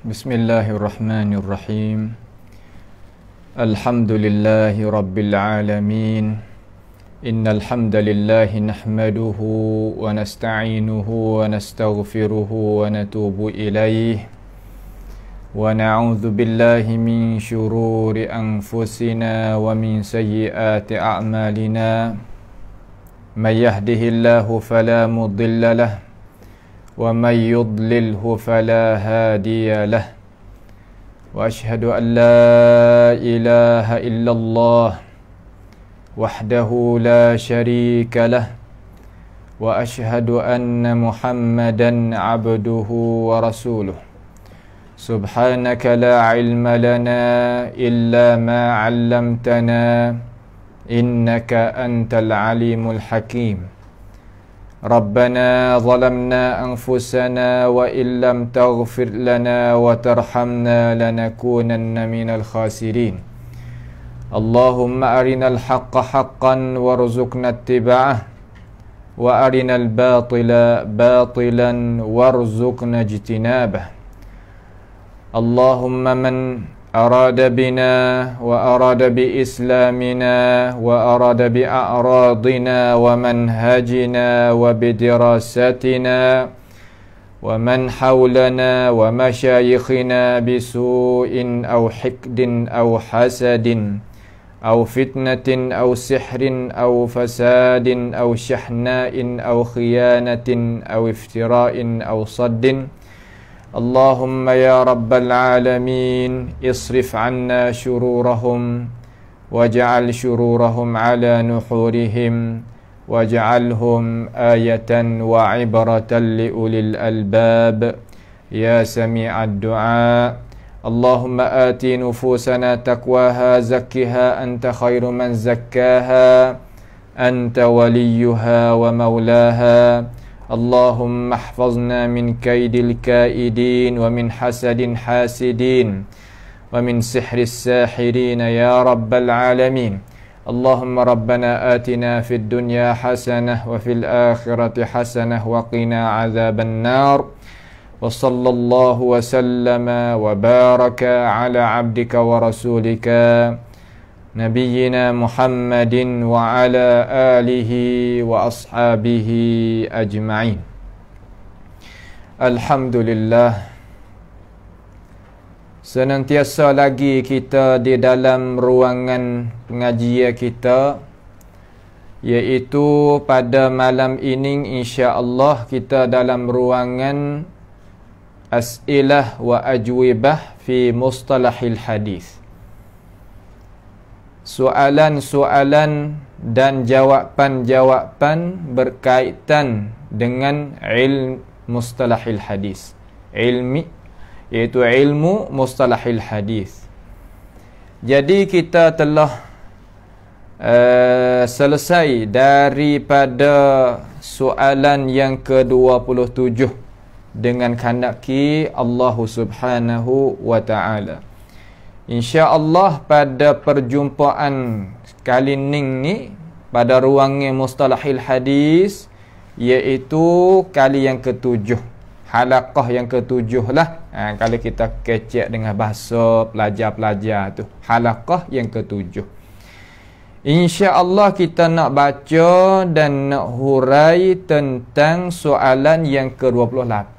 Bismillahirrahmanirrahim. Alhamdulillahi rabbil alamin. Innal hamdalillahi nahmaduhu wa nasta'inuhu wa nastaghfiruhu wa natubu ilayhi. Wa na'udzu billahi min syururi anfusina wa min sayyiati a'malina. May yahdihillahu fala mudilla lahu wa may yudlilhu fala hadiya lahu. Wa ashhadu an la ilaha illallah wahdahu la syarika lah. Wa ashhadu anna Muhammadan abduhu wa rasuluh. Subhanaka la ilma lana illa ma 'allamtana innaka antal alimul hakim. Rabbana zalamna anfusana wa illam taghfir lana wa tarhamna lanakunanna minal khasirin. Allahumma arinal haqqa haqqan warzuqna ittiba'ah wa arinal batila batilan warzuqna ijtinabah. Allahumma man arada bina wa arada bi islamina wa arada bi a'radina wa manhajina wa bidirasatina wa man hawlana wa masyayikhina bisu'in aw hikdin aw hasadin aw fitnatin aw sihrin aw fasadin aw shahna'in aw khiyanatin aw iftira'in aw saddin. Allahumma ya rabbal alamin isrif anna syururahum waj'al syururahum ala nuhurihim waj'alhum ayatan wa ibratan li ulil albab ya sami'ad du'a. Allahumma ati nufusana taqwaha zakkiha anta khairu man zakkaha anta waliyuha wa maulaha. Allahumma ihfazna min kaidil kaidin wa min hasadin hasidin wa min sihris sahirin ya rabbal alamin. Allahumma rabbana atina fid dunya hasanah wa fil akhirati hasanah wa qina azaban nar. Wa sallallahu wa sallama wa baraka ala abdika wa rasulika Nabiyyina Muhammadin wa ala alihi wa ashabihi ajma'in. Alhamdulillah, senantiasa lagi kita di dalam ruangan pengajian kita, iaitu pada malam ini insya-Allah kita dalam ruangan as'ilah wa ajwibah fi mustalahil hadis. Soalan-soalan dan jawapan-jawapan berkaitan dengan ilmu mustalahil hadis. Iaitu ilmu mustalahil hadis. Jadi kita telah selesai daripada soalan yang ke-27 dengan kandaki Allah Subhanahu wa ta'ala. InsyaAllah pada perjumpaan kali ni pada ruangan mustalahil hadis, iaitu kali yang ke-7, halaqah yang ke-7 lah. Kalau kita kecek dengan bahasa pelajar-pelajar tu, halaqah yang ke-7. InsyaAllah kita nak baca dan nak hurai tentang soalan yang ke-28.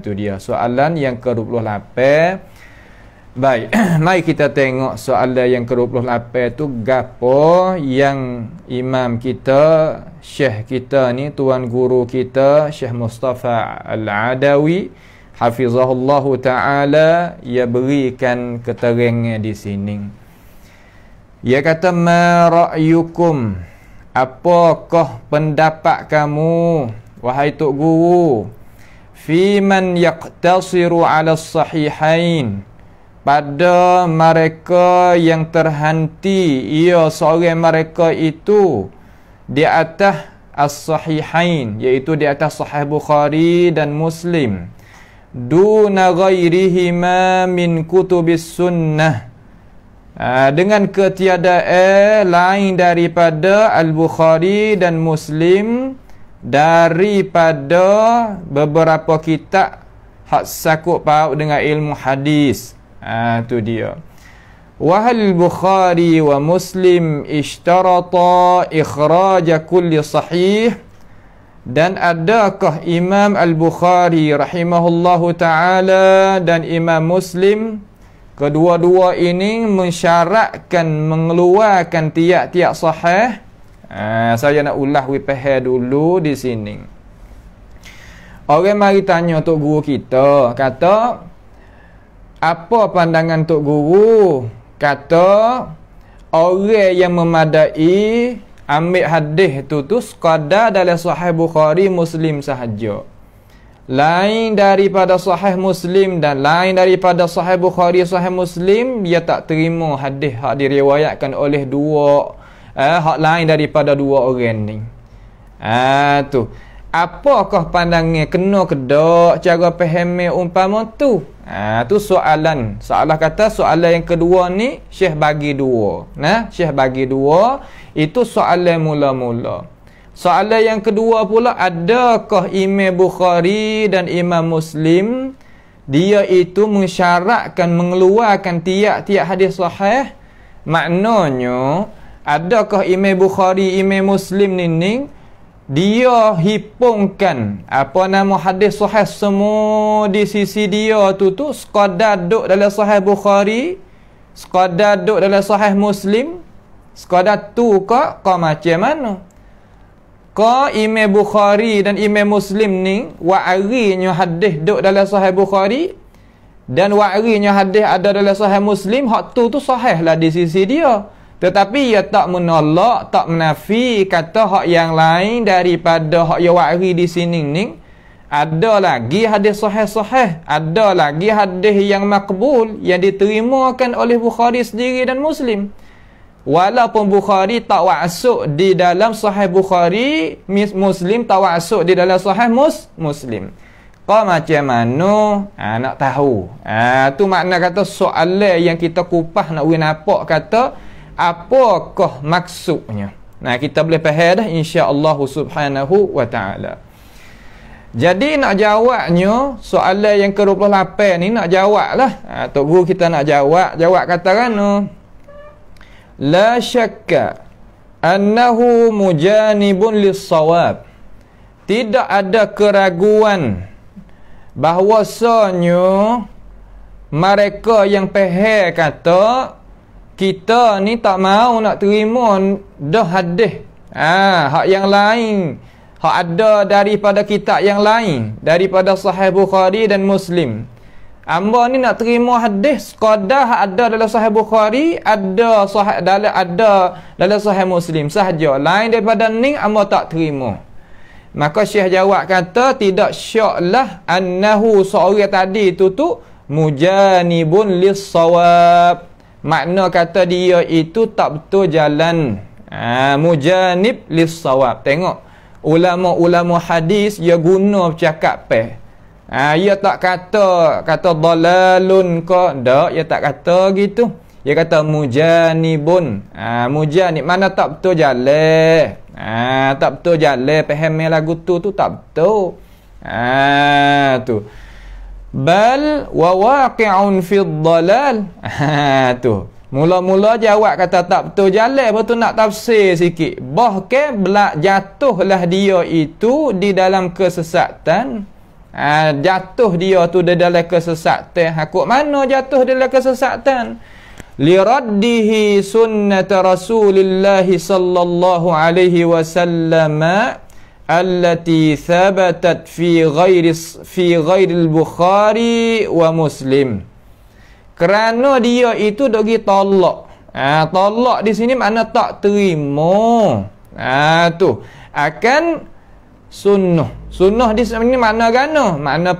Tu dia soalan yang ke-28. Baik, mari kita tengok soalan yang ke-28 tu gapo yang imam kita, syekh kita ni, tuan guru kita Syekh Mustafa Al-Adawi hafizahullahu taala, ia berikan keterangan di sini. Ia kata, ma ra'yukum, apakah pendapat kamu wahai tok guru, fi man yaqtasiru 'ala as-sahihain, pada mereka yang terhenti ia seorang mereka itu di atas as-sahihain, iaitu di atas Sahih Bukhari dan Muslim, duna ghairihima min kutubis sunnah, dengan ketiadaan lain daripada Al-Bukhari dan Muslim, daripada beberapa kitab hak sakut paut dengan ilmu hadis. Tu dia. Wa hal Bukhari wa Muslim ishtarata ikhraj kulli sahih, dan adakah Imam Al-Bukhari rahimahullahu ta'ala dan Imam Muslim kedua-dua ini mensyaratkan mengeluarkan tiap-tiap sahih? Saya nak ulah wipah dulu di sini. Orang mari tanya tok guru kita, kata apa pandangan tok guru? Kata orang yang memadai ambil hadis tu sekadar dalam Sahih Bukhari Muslim sahaja, lain daripada Sahih Muslim dan lain daripada Sahih Bukhari Sahih Muslim, dia tak terima hadis hak diriwayatkan oleh dua hak lain daripada dua orang ni. Tu apakah pandangan kena kedak cara faham umpama tu? Tu soalan. Soalan kata soalan yang kedua ni Syekh bagi dua. Syekh bagi dua. Itu soalan mula-mula. Soalan yang kedua pula, adakah Imam Bukhari dan Imam Muslim dia itu mensyaratkan mengeluarkan tiap-tiap hadis sahih? Maknanya adakah Imam Bukhari, Imam Muslim ni dia hipungkan apa nama hadis sahih semua di sisi dia tu sekadar duk dalam Sahih Bukhari, sekadar duk dalam Sahih Muslim, sekadar tu ke macam mana? Ke Imam Bukhari dan Imam Muslim ni wa'arinya hadis duk dalam Sahih Bukhari dan wa'arinya hadis ada dalam Sahih Muslim, hak tu sahih lah di sisi dia. Tetapi ia tak menolak, tak menafi kata hak yang lain daripada hak yang wa'ri di sini ni. Ada lagi hadis sahih-sahih, ada lagi hadis yang makbul yang diterimakan oleh Bukhari sendiri dan Muslim. Walaupun Bukhari tak wa'asuk di dalam Sahih Bukhari, Muslim tak wa'asuk di dalam Sahih Muslim. Kau macam mana? Nak tahu. Tu makna kata soalan yang kita kupah nak nampak kata apakah maksudnya. Kita boleh faham dah insya-Allah subhanahu wa ta'ala. Jadi nak jawabnya soalan yang ke-28 ni nak jawablah. Tok guru kita nak jawab kata kan la syakka annahu mujanibun lis-shawab. Tidak ada keraguan bahwasanya mereka yang faham kata kita ni tak mau nak terima dah hadis hak yang lain, hak ada daripada kitab yang lain daripada Sahih Bukhari dan Muslim. Amba ni nak terima hadis sekadar hak ada dalam Sahih Bukhari, ada dalam Sahih Muslim sahaja, lain daripada ni amba tak terima. Maka Syekh jawab kata tidak syaklah annahu seorang tadi tu mujanibun lis-shawab. Makna kata dia itu tak betul jalan. Mujanib lis-shawab. Tengok ulama-ulama hadis dia guna bercakap dia tak kata dalalun ke dak, dia tak kata gitu. Dia kata mujanibun. Mujanib mana tak betul jalan. Tak betul jalan, faham lagu tu tak betul. Tu bal wa waqi'un fi dhalal. Tu mula-mula jawab kata tak betul jalan, lepas tu nak tafsir sikit, bahkan jatuhlah dia itu di dalam kesesatan. Jatuh dia tu di dalam kesesatan. Kok mana jatuh di dalam kesesatan? Liraddihi sunnat Rasulillah sallallahu alaihi wasallam allati thabatat fi ghairi al-Bukhari wa Muslim. Kerana dia itu dok gi tolak. Tolak di sini makna tak terima. Tu akan sunnah. Sunnah di sini makna gano? Makna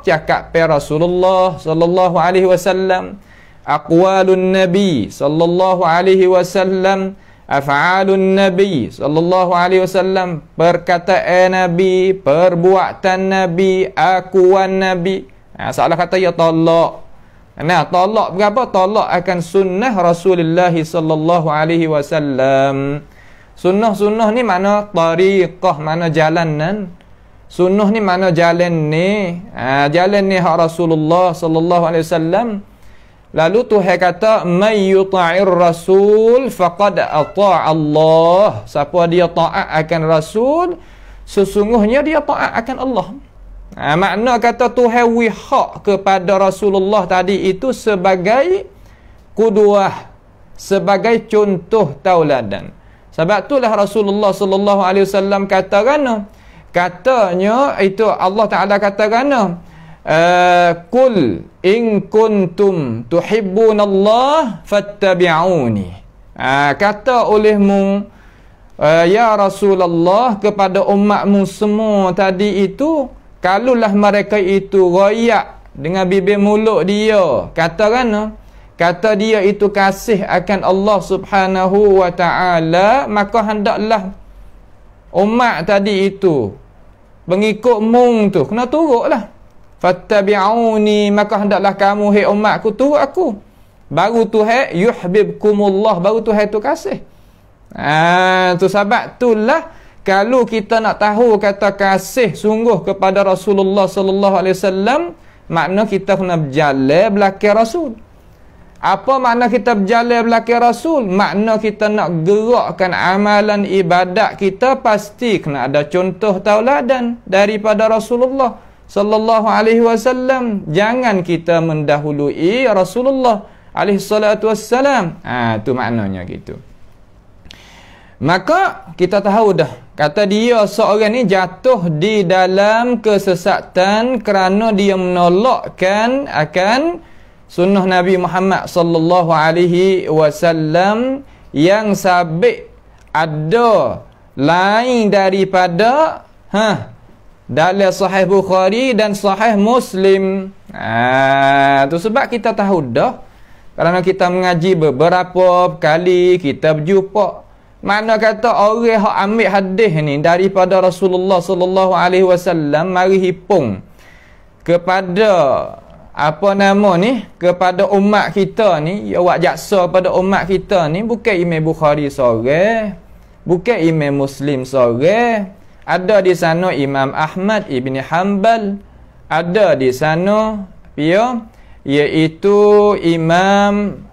cakap Rasulullah sallallahu alaihi wasallam, aqwalun nabi sallallahu alaihi wasallam, af'alun nabi sallallahu alaihi wasallam, perkataan nabi, perbuatan nabi, akuan nabi. Salah kata ya tolak. Tolak berapa? Tolak akan sunnah Rasulullah sallallahu alaihi wasallam. Sunnah ni mana tariqah, mana jalanan. Sunnah ni mana jalan ni? Jalan ni hak Rasulullah sallallahu alaihi wasallam. Lalu Tuhan kata, "May yuta'ir rasul faqad ata'a Allah." Siapa dia taat akan Rasul, sesungguhnya dia taat akan Allah. Makna kata Tuhan wihak kepada Rasulullah tadi itu sebagai qudwah, sebagai contoh tauladan. Sebab itulah Rasulullah sallallahu alaihi wasallam kata katanya itu Allah Taala kata Qul in kuntum tuhibbunallah fattabi'uni. Kata olehmu ya Rasulullah kepada umatmu semua tadi itu, kalaulah mereka itu royak dengan bibir mulut dia kata dia itu kasih akan Allah Subhanahu wa taala, maka hendaklah umat tadi itu pengikut mung tu kena turutlah. Fattabi'uni, maka hendaklah kamu hai umatku turut aku. Baru Tuhan yuhibbukumullah, baru Tuhan tu kasih. Tu sebab itulah kalau kita nak tahu kata kasih sungguh kepada Rasulullah sallallahu alaihi wasallam, makna kita kena berjalan belakang Rasul. Apa makna kita berjalan belakang Rasul? Makna kita nak gerakkan amalan ibadat kita pasti kena ada contoh tauladan daripada Rasulullah sallallahu alaihi wasallam. Jangan kita mendahului Rasulullah alaihi salatu wassalam. Tu maknanya gitu. Maka kita tahu dah, kata dia seorang ni jatuh di dalam kesesatan kerana dia menolakkan akan sunnah Nabi Muhammad sallallahu alaihi wasallam yang sabit ada lain daripada dalam Sahih Bukhari dan Sahih Muslim. Tu sebab kita tahu dah, kerana kita mengaji beberapa kali, kita berjumpa. Mana kata orang yang ambil hadis ni daripada Rasulullah sallallahu alaihi wasallam, mari hipung kepada apa nama ni, kepada umat kita ni, ya wak jaksa pada umat kita ni, bukan Imam Bukhari seorang, bukan Imam Muslim seorang. Ada di sana Imam Ahmad Ibn Hanbal, ada di sana iaitu Imam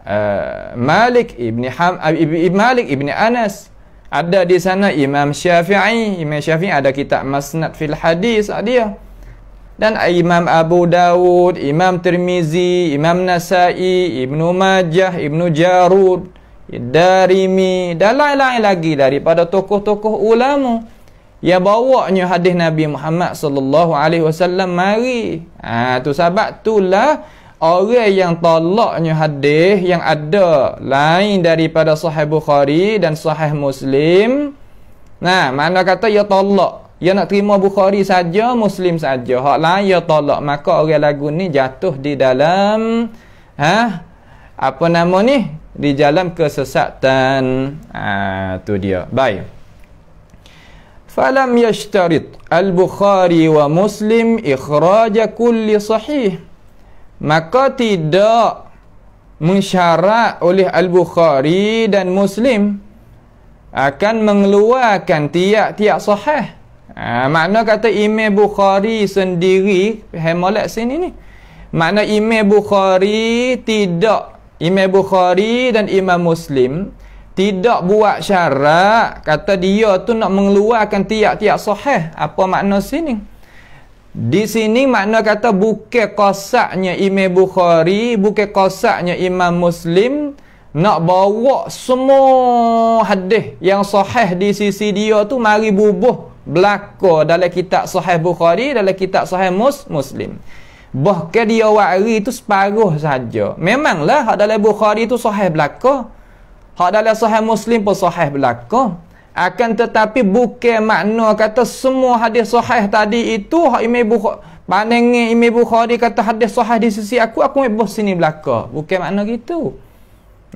Malik Ibn Anas, ada di sana Imam Syafi'i. Imam Syafi'i ada kitab Masnad fil Hadis dia, dan Imam Abu Dawud, Imam Tirmizi, Imam Nasai, Ibnu Majah, Ibnu Jarud, Darimi, dan lain-lain lagi daripada tokoh-tokoh ulama yang bawanya hadis Nabi Muhammad sallallahu alaihi wasallam mari. Tu sebab itulah orang yang tolaknya hadis yang ada lain daripada Sahih Bukhari dan Sahih Muslim, mana kata ia tolak, ia nak terima Bukhari saja, Muslim saja, hak lain ia tolak, maka orang lagu ni jatuh di dalam apa nama ni, di dalam kesesatan. Tu dia. Baik. Falam yashtarit al-Bukhari wa Muslim ikhraj kulli sahih. Maka tidak mensyarat oleh Al-Bukhari dan Muslim akan mengeluarkan tiap-tiap sahih. Makna kata Imam Bukhari sendiri, molek sini ni. Makna Imam Bukhari Imam Bukhari dan Imam Muslim tidak buat syarat kata dia tu nak mengeluarkan tiap-tiap sahih. Apa makna sini? Di sini makna kata bukan qasaknya Imam Bukhari, bukan qasaknya Imam Muslim nak bawa semua hadis yang sahih di sisi dia tu mari bubuh belaka dalam kitab Sahih Bukhari, dalam kitab Sahih Muslim. Bahkan dia wari tu separuh saja. Memanglah hak dalam Bukhari tu sahih belaka, hak dalam Sahih Muslim pun sahih belaka. Akan tetapi bukan makna kata semua hadis sahih tadi itu hak Imam Bukhari, pandangan Imam Bukhari kata hadis sahih di sisi aku ambil sini belaka. Bukan makna gitu.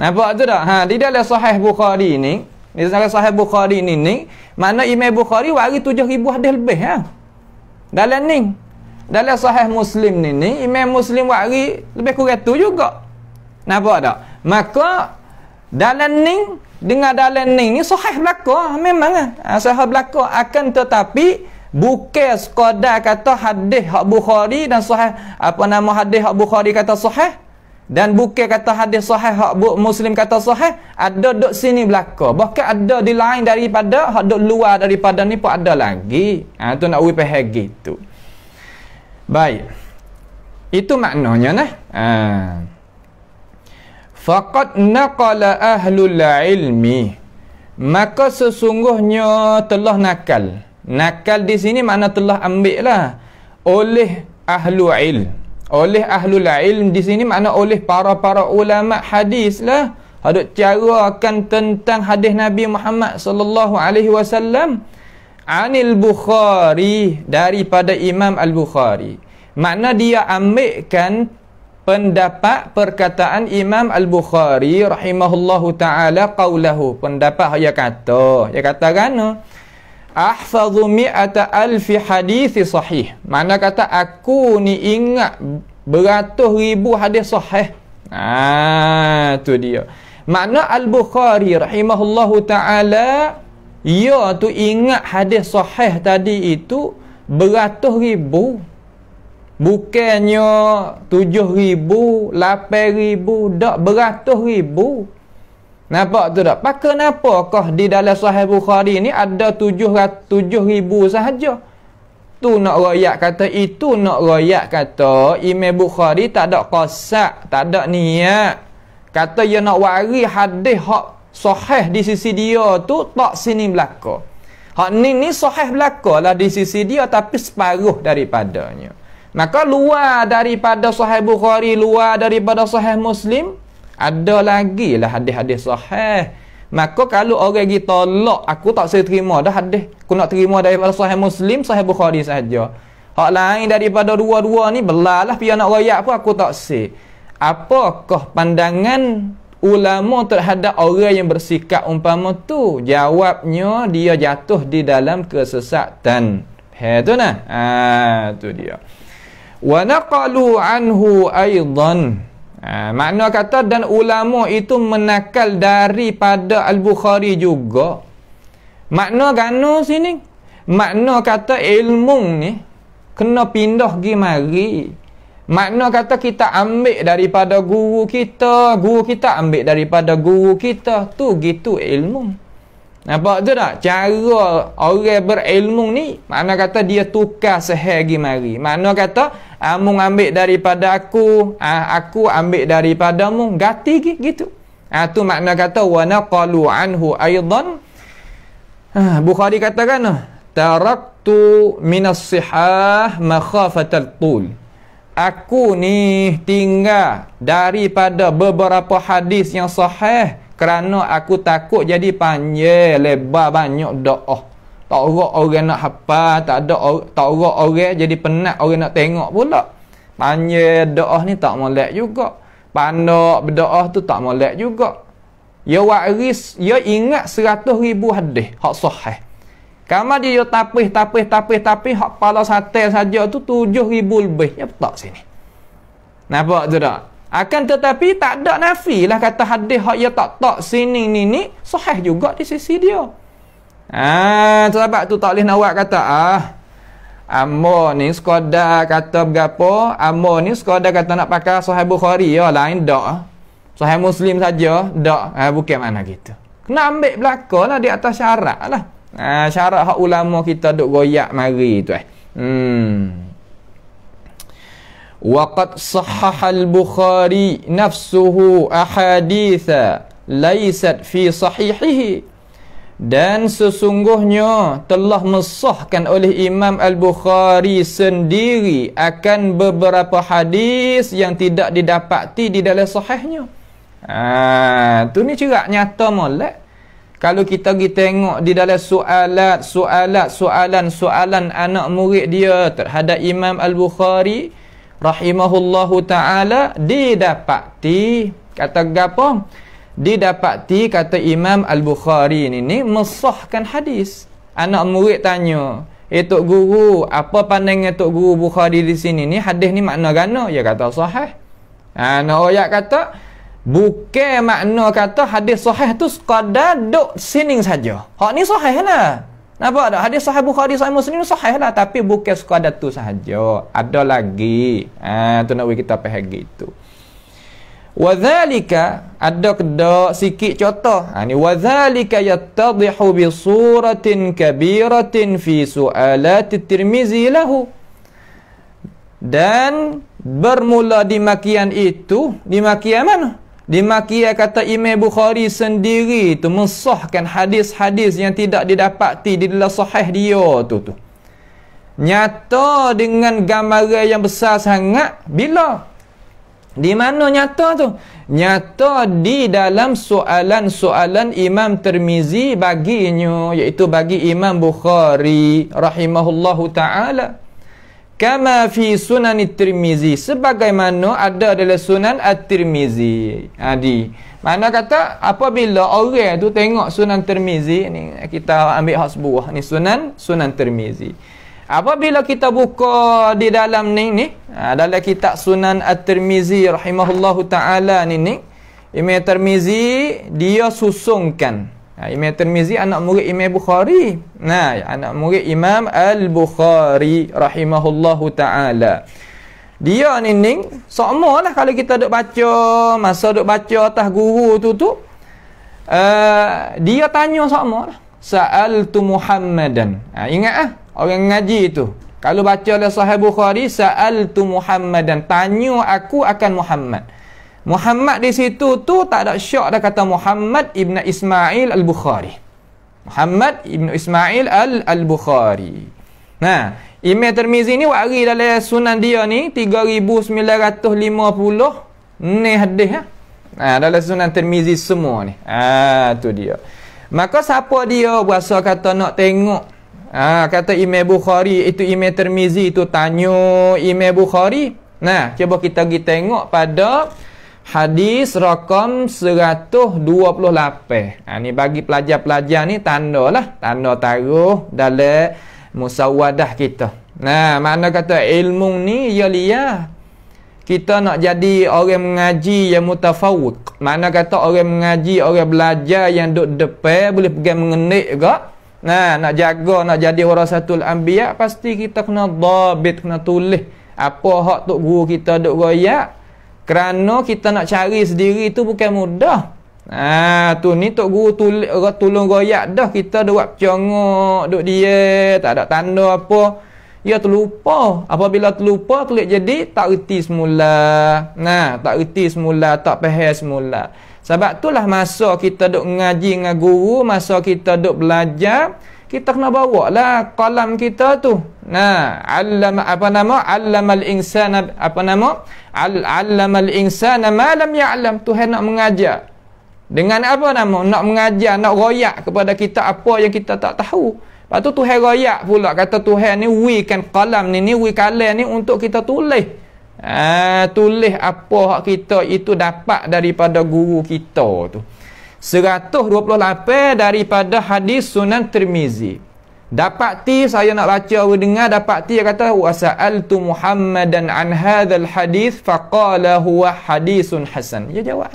Nampak tu tak? Di dalam Sahih Bukhari ni, di dalam Sahih Bukhari ni makna Imam Bukhari wari 7,000 hadis lebih dalam ni. Dalam Sahih Muslim ni Imam Muslim wari lebih kurang tu juga. Nampak tak? Maka dalam ni dengan dalam ni sahih belaka memang sahih belaka, akan tetapi Bukan sekadar kata hadis hak Bukhari dan sahih, apa nama hadis hak Bukhari kata sahih, dan bukan kata hadis sahih hak Muslim kata sahih, ada duk sini belaka. Bahkan ada di lain daripada hak duk luar daripada ni pun ada lagi. Tu nak we faham gitu. Baik. Itu maknanya nah. Faqad naqala ahlul ilmi, maka sesungguhnya telah nakal. Nakal di sini makna telah ambil lah oleh ahlu ilm. Oleh ahlul ilm di sini makna oleh para ulama hadis lah. Hadut carakan tentang hadis Nabi Muhammad sallallahu alaihi wasallam anil Bukhari, daripada Imam Al-Bukhari. Makna dia ambilkan pendapat perkataan Imam Al-Bukhari rahimahullahu ta'ala qawlahu, pendapat dia kata kan ahfadhu mi'ata alfi hadithi sahih, mana kata aku ni ingat beratus ribu hadis sahih. Tu dia makna Al-Bukhari rahimahullahu ta'ala, ia tu ingat hadis sahih tadi itu beratus ribu, bukannya 7,000, 8,000, dak beratus ribu. Nampak tu tak? Kenapakah di dalam Sahih Bukhari ni ada 7,000 sahaja? Tu nak royak kata, itu nak royak kata Imam Bukhari tak ada qasak, tak ada niat. Kata dia nak waris hadis hak sahih di sisi dia tu tak sini belaka. Hak ni sahih belaka lah di sisi dia, tapi separuh daripadanya. Maka luar daripada Sahih Bukhari, luar daripada Sahih Muslim, ada lagi lah hadis-hadis sahih. Maka kalau orang pergi tolak, aku tak saya terima dah hadis, aku nak terima daripada Sahih Muslim, Sahih Bukhari sahaja. Hak lain daripada dua-dua ni belalah pihak nak royak pun aku tak say. Apakah pandangan ulama terhadap orang yang bersikap umpama tu? Jawabnya dia jatuh di dalam kesesatan. Tu nah. Tu dia. Wa naqalu anhu aidan. Makna kata dan ulama itu menakal daripada Al-Bukhari juga. Makna gano sini, makna kata ilmu ni kena pindah pergi mari. Makna kata kita ambil daripada guru kita ambil daripada guru kita. Tu gitu ilmu. Nampak tu tak? Cara orang berilmu ni, makna kata dia tukar sehari mari. Makna kata amung ambil daripada aku ambil daripadamu, gati gitu. Tu makna kata wa naqalu anhu aidan. Bukhari katakan taraktu minas sihah makhafatal tul. Aku ni tinggal daripada beberapa hadis yang sahih kerana aku takut jadi panjang lebar banyak doa. Tak orang nak hafal, tak orang jadi penat orang nak tengok pula. Panjang doa ni tak molek juga. Pandak berdoa tu tak molek juga. Ya waris, ya ingat 100,000 hadis hak sahih. Kama dia tapih hak kepala sate saja tu 7,000 lebih. Ya tak sini. Nampak tu tak? Akan tetapi tak ada nafi lah kata hadis hak ya tak sini ni sahih juga di sisi dia. Sebab tu tak boleh nak buat kata ambo ni sekadar kata berapa, ambo ni sekadar kata nak pakai Sahih Bukhari ya lain dak. Sahih Muslim saja dak. Bukan mana gitu. Kena ambil belaka lah di atas syarat lah. Syarat hak ulama kita duk goyak mari tu Waqad sahhaha al-Bukhari nafsuhu ahaditha laysat fi sahihihi. Dan sesungguhnya telah mensahkan oleh Imam Al-Bukhari sendiri akan beberapa hadis yang tidak didapati di dalam sahihnya. Tu ni cerak nyata molek. Kalau kita pergi tengok di dalam soalan anak murid dia terhadap Imam Al-Bukhari rahimahullahu ta'ala, didapati kata gapo? Didapati kata Imam Al-Bukhari ni mensahkan hadis. Anak murid tanya, Tok Guru, apa pandangan Tok Guru Bukhari di sini ni? Hadis ni makna gana? Ya kata sahih. Nak ayat kata bukan makna kata hadis sahih tu sekadar duk sini saja. Hak ni sahih lah. Nampak tak? Hadis sahih Bukhari, sahih Muslim sahih lah, tapi bukan sekadar tu sahaja. Ada lagi. Tu nak kita faham gitu. Wa dzalika, ada kedak sikit contoh. Ni wa dzalika yattadhihu bi suratin kabiratin fi su'alat at-Tirmizi lahu. Dan bermula di makian itu, di makian mana? Di makian kata Imam Bukhari sendiri tu mensahkan hadis-hadis yang tidak didapati di dalam sahih dia tu. Nyata dengan gambaran yang besar sangat. Bila? Di mana nyata tu? Nyata di dalam soalan-soalan Imam Tirmizi baginya, iaitu bagi Imam Bukhari rahimahullahu ta'ala. Kama fi sunan Tirmizi, sebagaimana ada dalam sunan At-Tirmizi. Mana kata apabila orang tu tengok sunan Tirmizi ni, kita ambil hak sebuah ni sunan Tirmizi. Apabila kita buka di dalam ni dalam kitab Sunan At-Tirmizi rahimahullahu taala ni Imam Tirmizi dia susungkan. Imam Tirmizi anak murid Imam Bukhari. Anak murid Imam Al-Bukhari rahimahullahu ta'ala. Dia ni sama lah kalau kita duk baca, masa duk baca atas guru tu dia tanya sama lah. Sa'altu Muhammadan. Ingat orang ngaji tu. Kalau baca dalam Sahih Bukhari, Sa'altu Muhammadan. Tanya aku akan Muhammad. Muhammad di situ tu tak ada syak dah kata Muhammad ibn Ismail Al-Bukhari. Muhammad ibn Ismail Al-Bukhari. Imam Tirmizi ni wari dalam sunan dia ni 3950 ni hadis dalam sunan Tirmizi semua ni. Tu dia. Maka siapa dia berasa kata nak tengok kata Imam Bukhari itu Imam Tirmizi itu tanya Imam Bukhari. Cuba kita pergi tengok pada hadis rakam 128. Ni bagi pelajar-pelajar ni tanda taruh dalam musawwadah kita. Makna kata ilmu ni ya liya. Kita nak jadi orang mengaji yang mutafawwiq. Makna kata orang mengaji, orang belajar yang duk depan boleh pergi mengenik ke. Nak jaga, nak jadi warasatul anbiya, pasti kita kena dhabit, kena tulis apa hak tok guru kita duk royak. Kerana kita nak cari sendiri tu bukan mudah. Tu ni tok guru tolong royak dah, kita dah buat congok duk dia, tak ada tanda apa. Ya terlupa. Apabila terlupa kelak jadi tak reti semula. Tak reti semula, tak faham semula. Sebab itulah masa kita duk ngaji dengan guru, masa kita duk belajar, kita kena bawa lah qalam kita tu. Allamal insana allamal insana ma lam ya'lam. Tuhan nak mengajar. Dengan apa nama? Nak mengajar, nak royak kepada kita apa yang kita tak tahu. Lepas tu Tuhan royak pula, kata Tuhan ni wikan qalam ni wi kalam ni untuk kita tulis. Tulis apa hak kita itu dapat daripada guru kita tu. 128 daripada hadis Sunan Tirmizi. Dapati saya nak baca dengar, dapati dia kata wa sa'altu Muhammadan an hadzal hadis faqala huwa hadisun hasan. Dia jawab.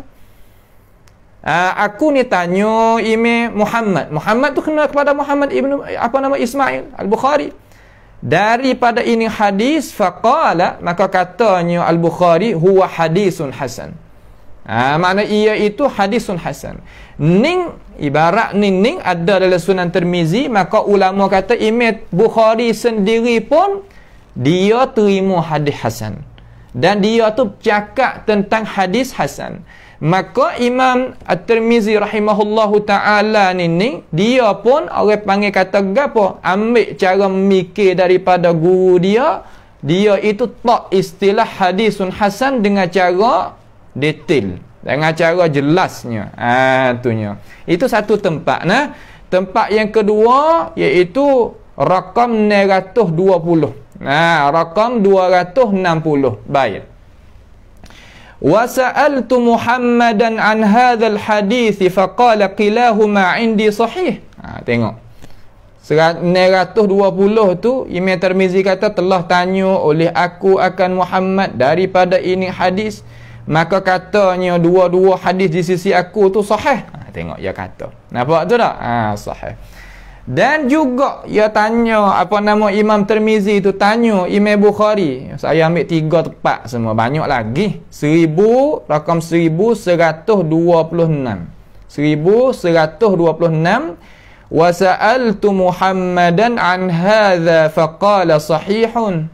Aku ni tanya Imam Muhammad. Muhammad tu kena kepada Muhammad ibnu Ismail Al-Bukhari. Daripada ini hadis faqala, maka katanya Al-Bukhari huwa hadisun hasan. Makna ia itu hadisun hasan. Ibarat ning ada dalam Sunan Tirmizi, maka ulama kata Imam Bukhari sendiri pun dia terima hadis hasan. Dan dia tu cakap tentang hadis hasan. Maka Imam At-Tirmizi rahimahullahu ta'ala ni dia pun orang panggil kata gapo, ambil cara mikir daripada guru dia. Dia itu tak istilah hadisun hasan dengan cara detail, dengan cara jelasnya. Itunya. Itu satu tempat. Tempat yang kedua iaitu rakam 920. Rakam 260. Baik. Wa sa'altu Muhammadan an hadzal hadis faqala kilahuma 'indi sahih. Tengok. 920 tu Imam Tirmizi kata telah tanya oleh aku akan Muhammad daripada ini hadis, maka katanya dua-dua hadis di sisi aku tu sahih. Tengok dia kata. Nampak tu tak? Sahih. Dan juga ia tanya apa nama Imam Tirmizi tu, tanya Imam Bukhari. Saya ambil 3 tempat semua, banyak lagi. 1000 rakam 1126. 1126. Wa sa'altu Muhammadan an hadza faqala sahihun.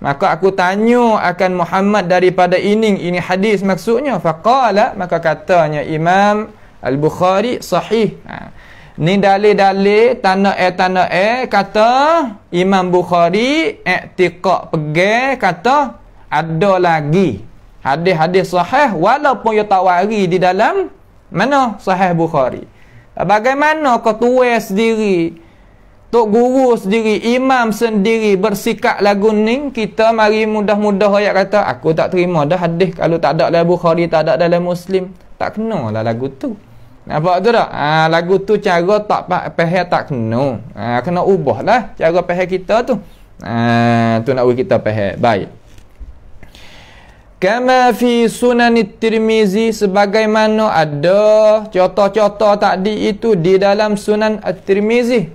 Maka aku tanya akan Muhammad daripada ini hadis maksudnya. Faqala, maka katanya Imam Al-Bukhari sahih. Ni dalil-dalil tanah kata Imam Bukhari i'tiqad pegang kata ada lagi hadis-hadis sahih walaupun ia tak wari di dalam mana Sahih Bukhari. Bagaimana kau tulis sendiri, tok guru sendiri, imam sendiri bersikap lagu ni, kita mari mudah-mudah ayat kata aku tak terima dah hadis kalau tak ada dalam Bukhari, tak ada dalam Muslim. Tak kenalah lagu tu. Nampak tu tak? Lagu tu cara tak faham tak kena. Kena ubahlah cara faham kita tu. Tu nak kita faham. Baik. Kama fi Sunan At-Tirmizi, sebagaimana ada contoh-contoh tadi itu di dalam Sunan At-Tirmizi.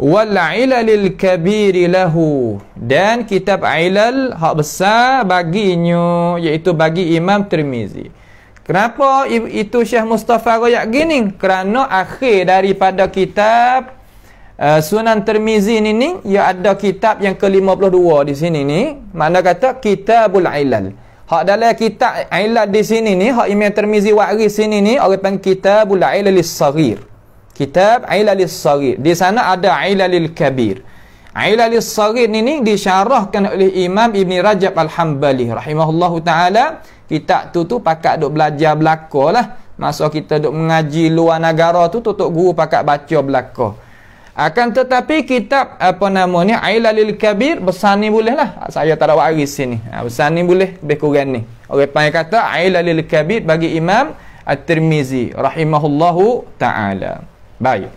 Wal ilalil kabiri lahu, dan kitab ilal hak besar baginya, iaitu bagi Imam Tirmizi. Kenapa itu Syekh Mustafa royak gini? Kerana akhir daripada kitab Sunan Tirmizi ni ia ada kitab yang ke-52 di sini ni. Mana kata Kitabul Ilal. Hak dalam kitab Ilal di sini ni, hak Imam Tirmizi waris sini ni, orang panggil Kitabul Ilalis Saghir. Kitab Ilalis Saghir. Di sana ada Ilalil Kabir. Ilalis Saghir ni disyarahkan oleh Imam Ibn Rajab Al-Hambali rahimahullahu taala. Kitab tu pakat duk belajar belaka lah. Masa kita duk mengaji luar negara tu, tok guru pakat baca belaka. Akan tetapi kitab apa nama ni Ilalil Kabir besar ni boleh lah. Saya tak ada waris sini. Besar ni boleh, lebih kurang ni. Orang panggil kata Ilalil Kabir bagi Imam At-Tirmizi rahimahullahu taala. Baik.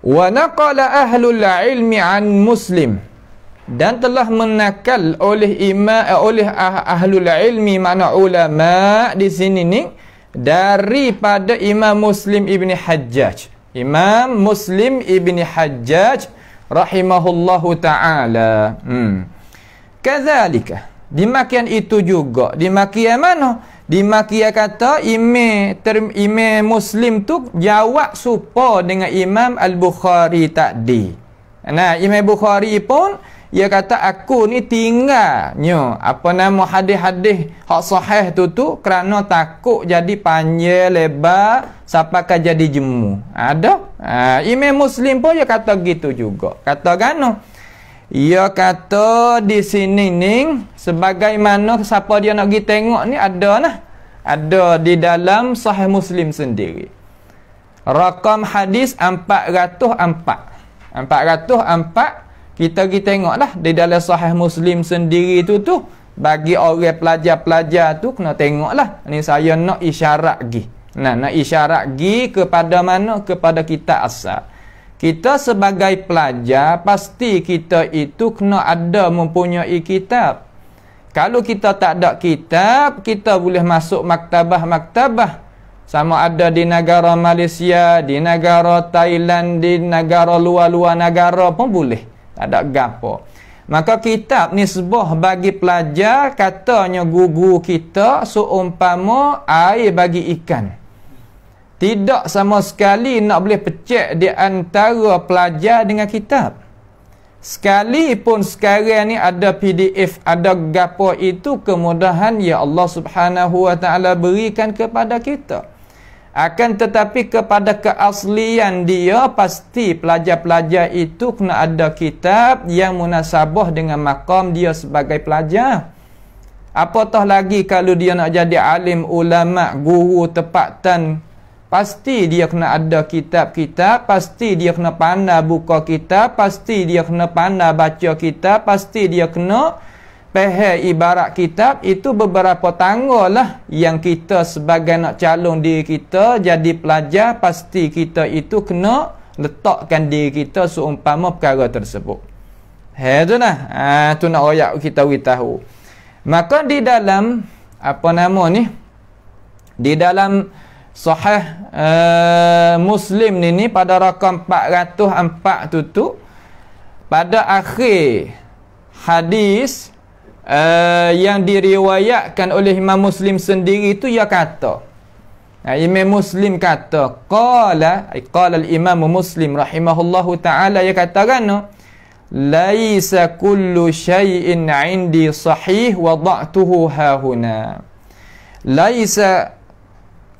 Wa naqala ahlul ilmi an Muslim, dan telah menakal oleh ahlul ilmi, makna ulama di sini ni, daripada Imam Muslim Ibn Hajjaj. Imam Muslim Ibn Hajjaj rahimahullahu ta'ala. Kadzalika, demikian itu juga. Demikian mana? Demikian kata Imam Muslim tu jawab serupa dengan Imam Al-Bukhari tadi. Nah, Imam Bukhari pun dia kata aku ni tinggalnya apa nama hadis-hadis hak sahih tu kerana takut jadi panjang lebar sampai ke jadi jemu. Ada. Imam Muslim pun dia kata gitu juga. Kata gano? Ia kata di sini ni sebagaimana siapa dia nak pergi tengok ni ada nah. Ada di dalam Sahih Muslim sendiri. Rakam hadis 404. 404 kita pergi tengoklah di dalam Sahih Muslim sendiri tu bagi orang pelajar-pelajar tu kena tengoklah. Ni saya nak isyarat gi. Nak isyarat gi kepada mana? Kepada kita asal. Kita sebagai pelajar pasti kita itu kena ada mempunyai kitab. Kalau kita tak ada kitab, kita boleh masuk maktabah-maktabah. Sama ada di negara Malaysia, di negara Thailand, di negara luar-luar negara pun boleh. Tak ada gapo. Maka kitab ni sebuah bagi pelajar, katanya guru kita seumpama air bagi ikan. Tidak sama sekali nak boleh pecah di antara pelajar dengan kitab. Sekalipun sekarang ni ada PDF, ada gapo itu, kemudahan ya Allah Subhanahu wa taala berikan kepada kita. Akan tetapi kepada keaslian dia, pasti pelajar-pelajar itu kena ada kitab yang munasabah dengan maqam dia sebagai pelajar. Apatah lagi kalau dia nak jadi alim, ulama, guru tempatan, pasti dia kena ada kitab-kitab, pasti dia kena pandai buka kitab, pasti dia kena pandai baca kitab, pasti dia kena faham ibarat kitab. Itu beberapa tangga lah yang kita sebagai nak calon diri kita jadi pelajar, pasti kita itu kena letakkan diri kita seumpama perkara tersebut. Tu nah. Tu nak royak kita beritahu. Maka di dalam apa nama ni? Di dalam Sahih Muslim ni pada rakam 404 tu pada akhir hadis yang diriwayatkan oleh Imam Muslim sendiri tu ia kata, Imam Muslim kata, qala al-Imam Muslim rahimahullahu taala, ia katakan, laisa kullu syai'in 'indi sahih wada'tuhu hahuna. Laisa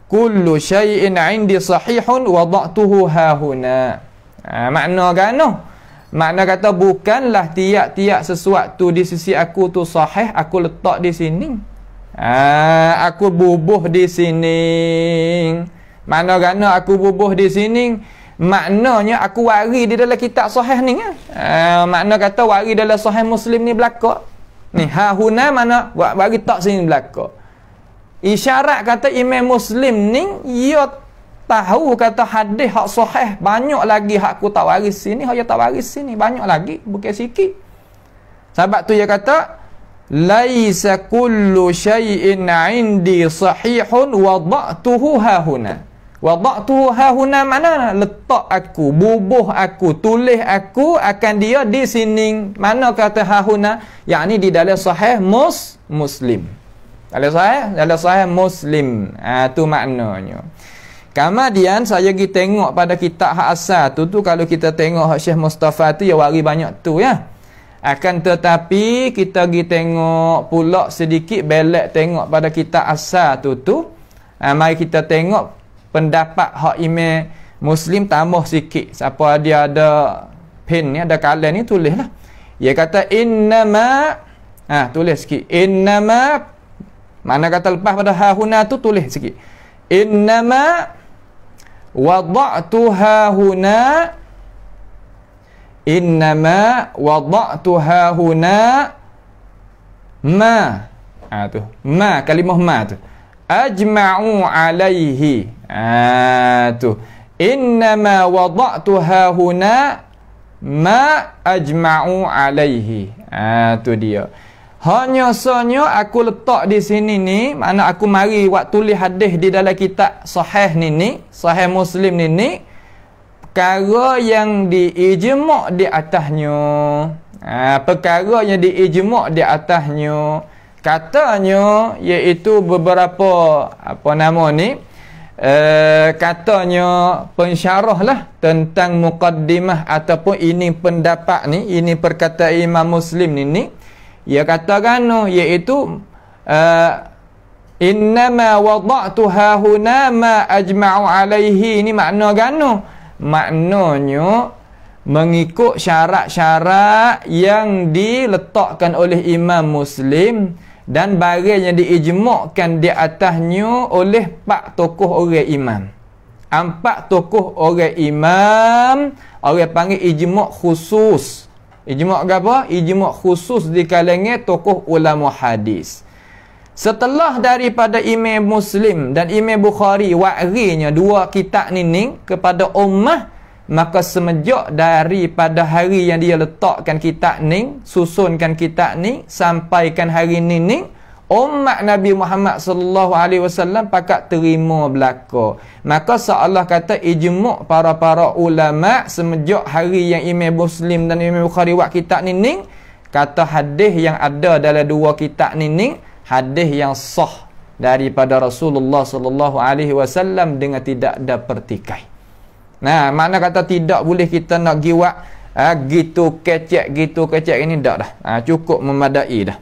kullu syai'in 'indi sahihun wada'tuhu hahuna. Makna gano? Makna kata bukanlah tiap-tiap sesuatu di sisi aku tu sahih aku letak di sini. Aku bubuh di sini. Makna gano aku bubuh di sini? Maknanya aku wari di dalam kitab sahih ni. Makna kata wari dalam sahih Muslim ni belaka. Ni hahuna mana wari tak sini belaka. Isyarat kata Imam Muslim ni ia tahu kata hadis hak sahih banyak lagi hak aku tak waris sini, hak dia tak waris sini banyak lagi, bukan sikit. Sebab tu dia kata laisa kullu syai'in 'indi sahihun wada'tuhu hahuna. Wada'tuhu hahuna mana? Letak aku, bubuh aku, tulis aku akan dia di sini. Mana kata hahuna? Yakni di dalam sahih Muslim. Dalam sahih Muslim. Tu maknanya. Kemudian saya pergi tengok pada kitab hak asal tu kalau kita tengok hak Syekh Mustafa tu ya wari banyak tu ya. Akan tetapi kita pergi tengok pula sedikit belak tengok pada kitab asal tu. Mari kita tengok pendapat hak Imam Muslim tambah sikit. Siapa dia ada pen ni, ada kalam ni tulislah. Dia kata innama tulis sikit. Innama mana kata lepas pada hahuna tu tulis sikit. Innama wada'tuha huna, innama wada'tuha huna ma. Tu ma, kalimah ma tu ajma'u alaihi. Tu innama wada'tuha huna ma ajma'u alaihi. Tu dia. Hanya sonya aku letak di sini ni, mana aku mari buat tulis hadis di dalam kitab sahih ni, sahih Muslim ni, perkara yang diijma' di atasnya. Perkara yang diijma' di atasnya. Katanya iaitu beberapa apa nama ni? Katanya pensyarah lah tentang muqaddimah ataupun ini pendapat ni, ini perkataan Imam Muslim ni. Ia katakan iaitu innama wada'tuha huna ma ajma'u alaihi. Ini makna gano? Maknanya mengikut syarat-syarat yang diletakkan oleh Imam Muslim dan barang yang diijma'kan di atasnya oleh 4 tokoh orang imam. 4 tokoh orang imam, orang panggil ijma' khusus. Ijma' apa? Ijma' khusus di kalangan tokoh ulama hadis. Setelah daripada Imam Muslim dan Imam Bukhari warinya 2 kitab ni kepada ummah, maka semenjak daripada hari yang dia letakkan kitab ni, susunkan kitab ni, sampaikan hari ni, umat Nabi Muhammad sallallahu alaihi wasallam pakat terima belaka. Maka seolah kata ijma' para ulama semenjak hari yang Imam Muslim dan Imam Bukhari buat kitab ni, kata hadis yang ada dalam 2 kitab ni hadis yang sah daripada Rasulullah sallallahu alaihi wasallam dengan tidak ada pertikai. Nah, makna kata tidak boleh kita nak giwak gitu kecek ini dak dah. Cukup memadai dah.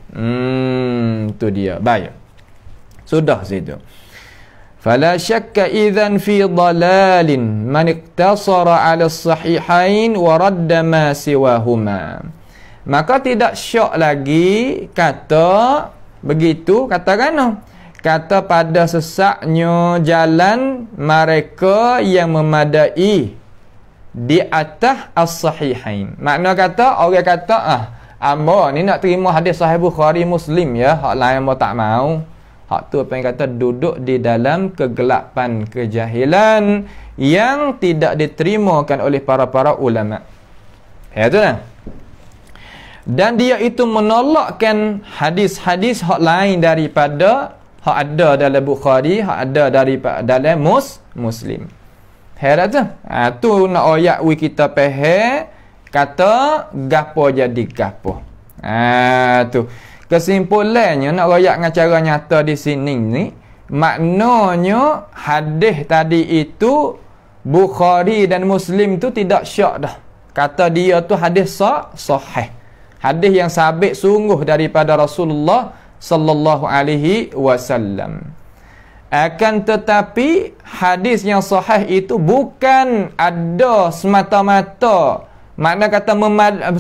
Tu dia. Baik. Sudah situ. Fala syakka idzan fi dalalin man iktasara 'ala as-sahihain wa radda ma siwahuma. Maka tidak syak lagi kata begitu, katakan kata pada sesaknya jalan mereka yang memadai di atas as-sahihain. Makna kata orang kata amba ni nak terima hadis sahih Bukhari Muslim ya, hak lain amba tak mau. Hak tu apa yang kata duduk di dalam kegelapan kejahilan yang tidak diterimakan oleh para ulama. Ya tu nah. Dan dia itu menolakkan hadis-hadis hak lain daripada hak ada dalam Bukhari, hak ada dalam Muslim. Heran tu. Tu nak ayat wi kita faham kata gapo jadi gapo. Tu. Kesimpulannya nak royak dengan cara nyata di sini ni, maknanya hadis tadi itu Bukhari dan Muslim tu tidak syak dah. Kata dia tu hadis sahih. Hadis yang sabit sungguh daripada Rasulullah sallallahu alaihi wasallam. Akan tetapi hadis yang sahih itu bukan ada semata-mata, makna kata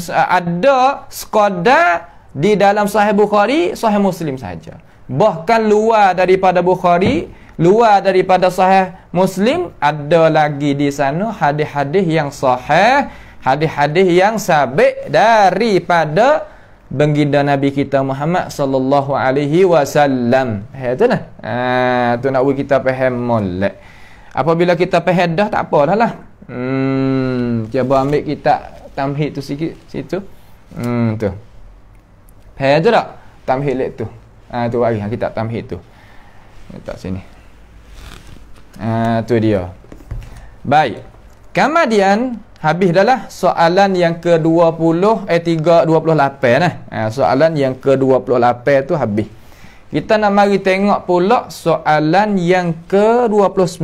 ada sekadar di dalam Sahih Bukhari, Sahih Muslim saja. Bahkan luar daripada Bukhari, luar daripada Sahih Muslim, ada lagi di sana hadis-hadis yang sahih, hadis-hadis yang sabit daripada baginda Nabi kita Muhammad sallallahu alaihi wasallam. Tu nah. Tu nak kita faham molek. Apabila kita faham dah tak apa dah lah. Cuba ambil kita tamhid tu sikit situ. Tu. Faham tu tak? Tamhid lek tu. Tu bagi kita tamhid tu. Letak sini. Tu dia. Baik. Kemudian habis dah lah soalan yang ke-20 28 nah. Soalan yang ke-28 tu habis. Kita nak mari tengok pula soalan yang ke-29.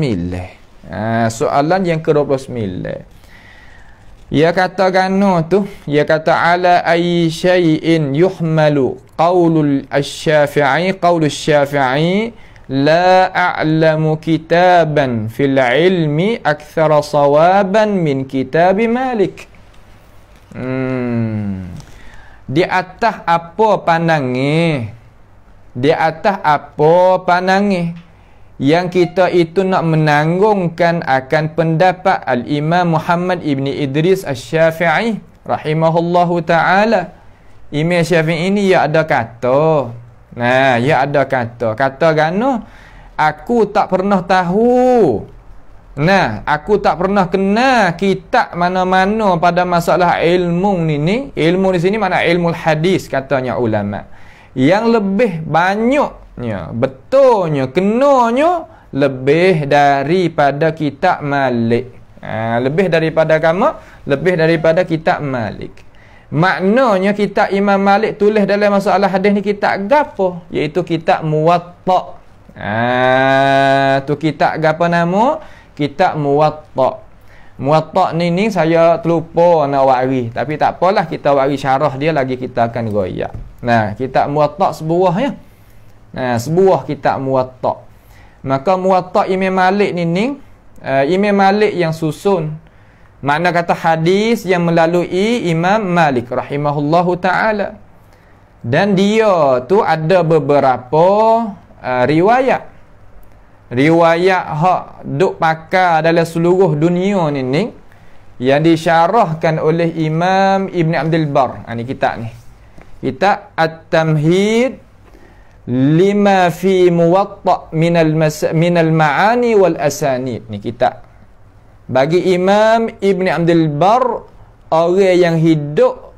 Soalan yang ke-29. Ia kata gano tu, ia kata ala ayyi syai'in yuhmalu qaulul Syafi'i la a'lamu kitaban fil ilmi akthara sawaban min kitab Malik. Di atas apa pandangi? Di atas apa pandangi yang kita itu nak menanggungkan akan pendapat Al-Imam Muhammad ibni Idris Asy-Syafi'i rahimahullahu ta'ala. Imam Syafi'i ini ia ada kata, ia ada kata gano, aku tak pernah tahu, aku tak pernah kenal kitab mana-mana pada masalah ilmu ni. Ilmu di sini mana ilmu hadis katanya ulama, yang lebih banyaknya, betulnya, kenanya lebih daripada kitab Malik. Lebih daripada kitab Malik. Maknanya kitab Imam Malik tulis dalam masalah hadis ni kitab gapo? Iaitu kitab Muwatta. Tu kitab gapo nama? Kitab Muwatta. Muwatta ni saya terlupa nak wari, tapi tak apalah, kita wari syarah dia lagi kita akan goyak. Kitab Muwatta sebuah ya. Sebuah kitab Muwatta. Maka Muwatta Imam Malik ni Imam Malik yang susun. Makna kata hadis yang melalui Imam Malik rahimahullahu ta'ala. Dan dia tu ada beberapa riwayat. Riwayat hak duk pakar dalam seluruh dunia ni yang disyarahkan oleh Imam Ibn Abdul Bar. Ni kitab ni. Kitab At-Tamhid lima fi Muwatta minal ma'ani wal asanid. Ni kitab bagi Imam Ibn Abdul Bar, orang yang hidup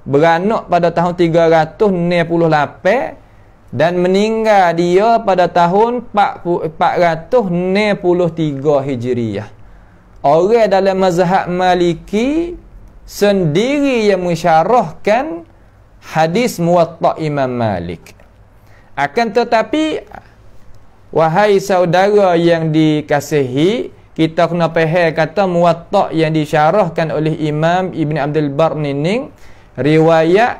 beranak pada tahun 368 dan meninggal dia pada tahun 463 Hijriah. Orang dalam mazhab Maliki sendiri yang mensyarahkan hadis Muwatta Imam Malik. Akan tetapi, wahai saudara yang dikasihi, kita kena faham kata Muwatta yang disyarahkan oleh Imam Ibn Abdul Bar ni riwayat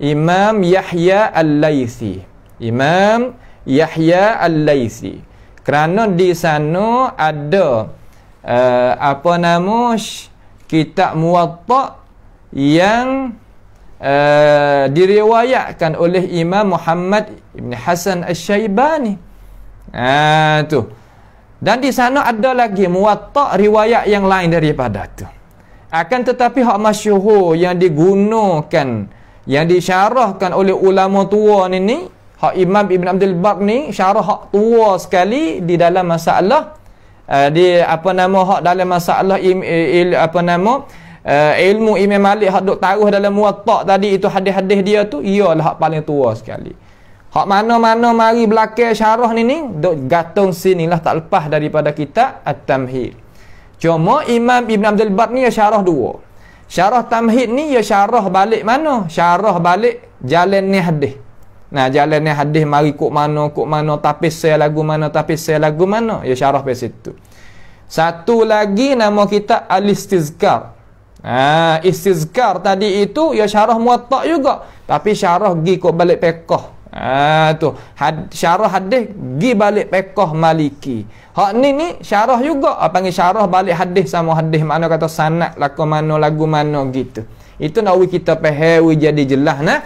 Imam Yahya Al-Laitsi. Imam Yahya Al-Laitsi. Kerana di sana ada kitab Muwatta yang diriwayatkan oleh Imam Muhammad Ibn Hasan Asy-Syaibani. Tu. Dan di sana ada lagi Muwatta riwayat yang lain daripada tu. Akan tetapi hak masyhur yang digunakan, yang disyarahkan oleh ulama tua ni, hak Imam Ibn Abdul Bar ni syarah hak tua sekali di dalam masalah hak dalam masalah ilmu Imam Malik hak duk taruh dalam Muwatta tadi, itu hadis-hadis dia tu ialah hak paling tua sekali. Hak mana-mana mari belakang syarah ni duk gantung sinilah, tak lepas daripada kitab At-Tamhid. Cuma Imam Ibn Abdul Bar ni ya syarah dua. Syarah Tamhid ni ya syarah balik mana? Syarah balik jalan ni hadis. Nah, jalan ni hadis mari kok mana, tapis saya lagu mana, ya syarah pada situ. Satu lagi nama kita Al-Istizkar. Istizkar tadi itu ya syarah Muwatta juga, tapi syarah gi kok balik fiqh. Tu syarah hadis gi balik fiqh Maliki. Hak ni syarah juga, panggil syarah balik hadis sama hadis, makna kata sanad lagu mana gitu. Itu nak kita faham jadi jelas nah.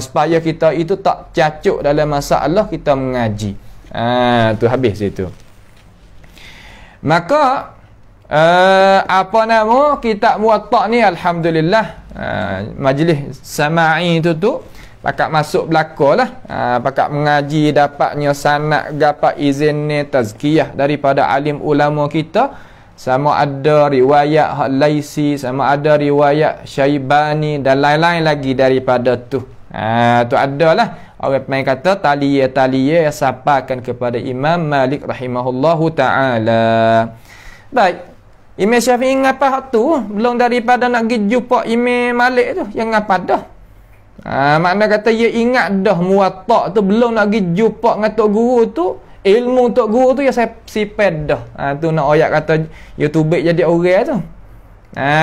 Supaya kita itu tak cacuk dalam masalah kita mengaji. Tu habis situ. Maka apa nama kitab Muwatta ni, alhamdulillah, majlis sama'i tu pakak masuk belakalah, pakak mengaji dapatnya sanad, dapat izin ni tazkiyah daripada alim ulama kita, sama ada riwayat Laisi, sama ada riwayat Syaibani dan lain-lain lagi daripada tu. Tu adalah orang main kata taliya yang sampaikan kepada Imam Malik rahimahullahu taala. Baik, Imam Syafi'i ngapa tu belum daripada nak pergi jumpa Imam Malik tu, yang ngapa dah. Makna kata dia ingat dah Muwatta tu belum nak pergi jumpa dengan tok guru tu, ilmu tok guru tu ya saya siped dah. Tu nak ayat kata YouTube jadi orang tu.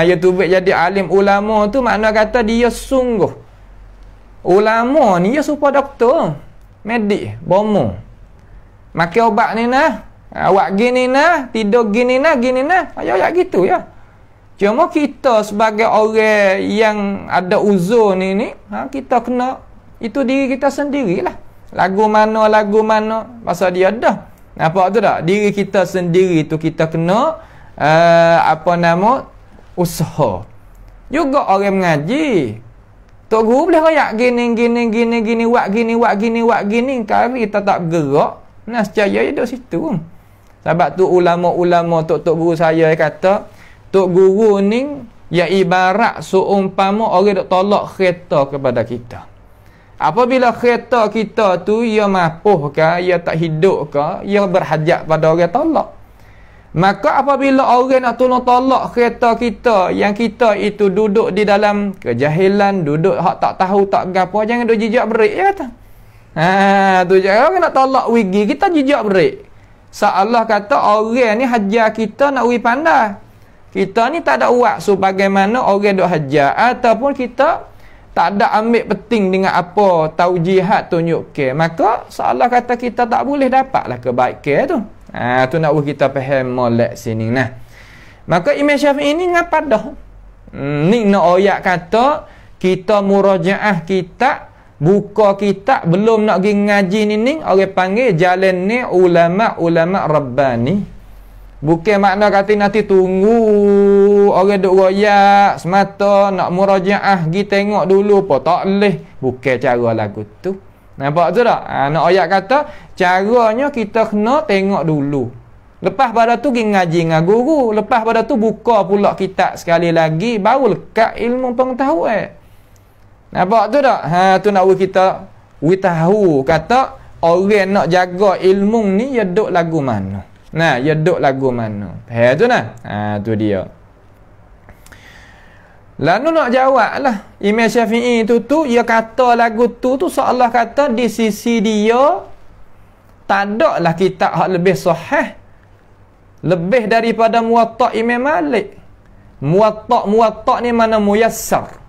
YouTube jadi alim ulama tu, makna kata dia sungguh ulama ni ya supaya doktor, medik, bomo. Makan obat ni nah, awak gini nah, tidur gini nah, ayat gitu ya. Cuma kita sebagai orang yang ada uzur ni, kita kena itu diri kita sendirilah. Lagu mana pasal dia dah. Nampak tu tak? Diri kita sendiri tu kita kena usaha. Juga orang mengaji. Tok guru boleh royak gini, wak gini. Kalau kita tak gerak, nescaya dia duduk situ. Sebab tu ulama-ulama tok guru saya kata, tok guru ni ya ibarat seumpama orang duk tolak kereta kepada kita. Apabila kereta kita tu ia mapuh ke, ia tak hidup ke, ia berhajat pada orang tolak. Maka apabila orang nak tolak kereta kita, yang kita itu duduk di dalam kejahilan, duduk hak tak tahu tak gapo, jangan duk jijak break ya kata. Tu je orang nak tolak wigi, kita jijak break. Allah kata orang ni hajar kita nak wi pandai. Kita ni tak ada uak sebagaimana orang duk hajar, ataupun kita tak ada ambil penting dengan apa taujihat tunjuk ke. Maka Allah kata kita tak boleh dapatlah kebaikan tu. Tu nak kita faham molek sini nah. Maka Imam Syafi'i ni ngapa dah? Ni nak ayat kata kita murajaah kitab, buka kitab belum nak pergi ngaji ni orang panggil jalan ni ulama rabbani. Bukan makna kata nanti tunggu orang duk royak semata nak murajaah pergi tengok dulu apa tak leh. Bukan cara lagu tu. Nampak tu tak? Nak ayat kata caranya kita kena tengok dulu. Lepas pada tu pergi ngaji dengan guru. Lepas pada tu buka pula kitab sekali lagi, baru lekat ilmu pengetahuan. Nampak tu tak? Tu nak kita tahu kata orang nak jaga ilmu ni ya duk lagu mana. Nah, ya duk lagu mana. Tu nah. Tu dia. Lalu nak jawab lah Imam Syafi'i tu ia kata lagu tu seolah kata di sisi dia tak ada lah kitab hak lebih sahih lebih daripada Muwatta Imam Malik. Muwatta ni mana muyassar.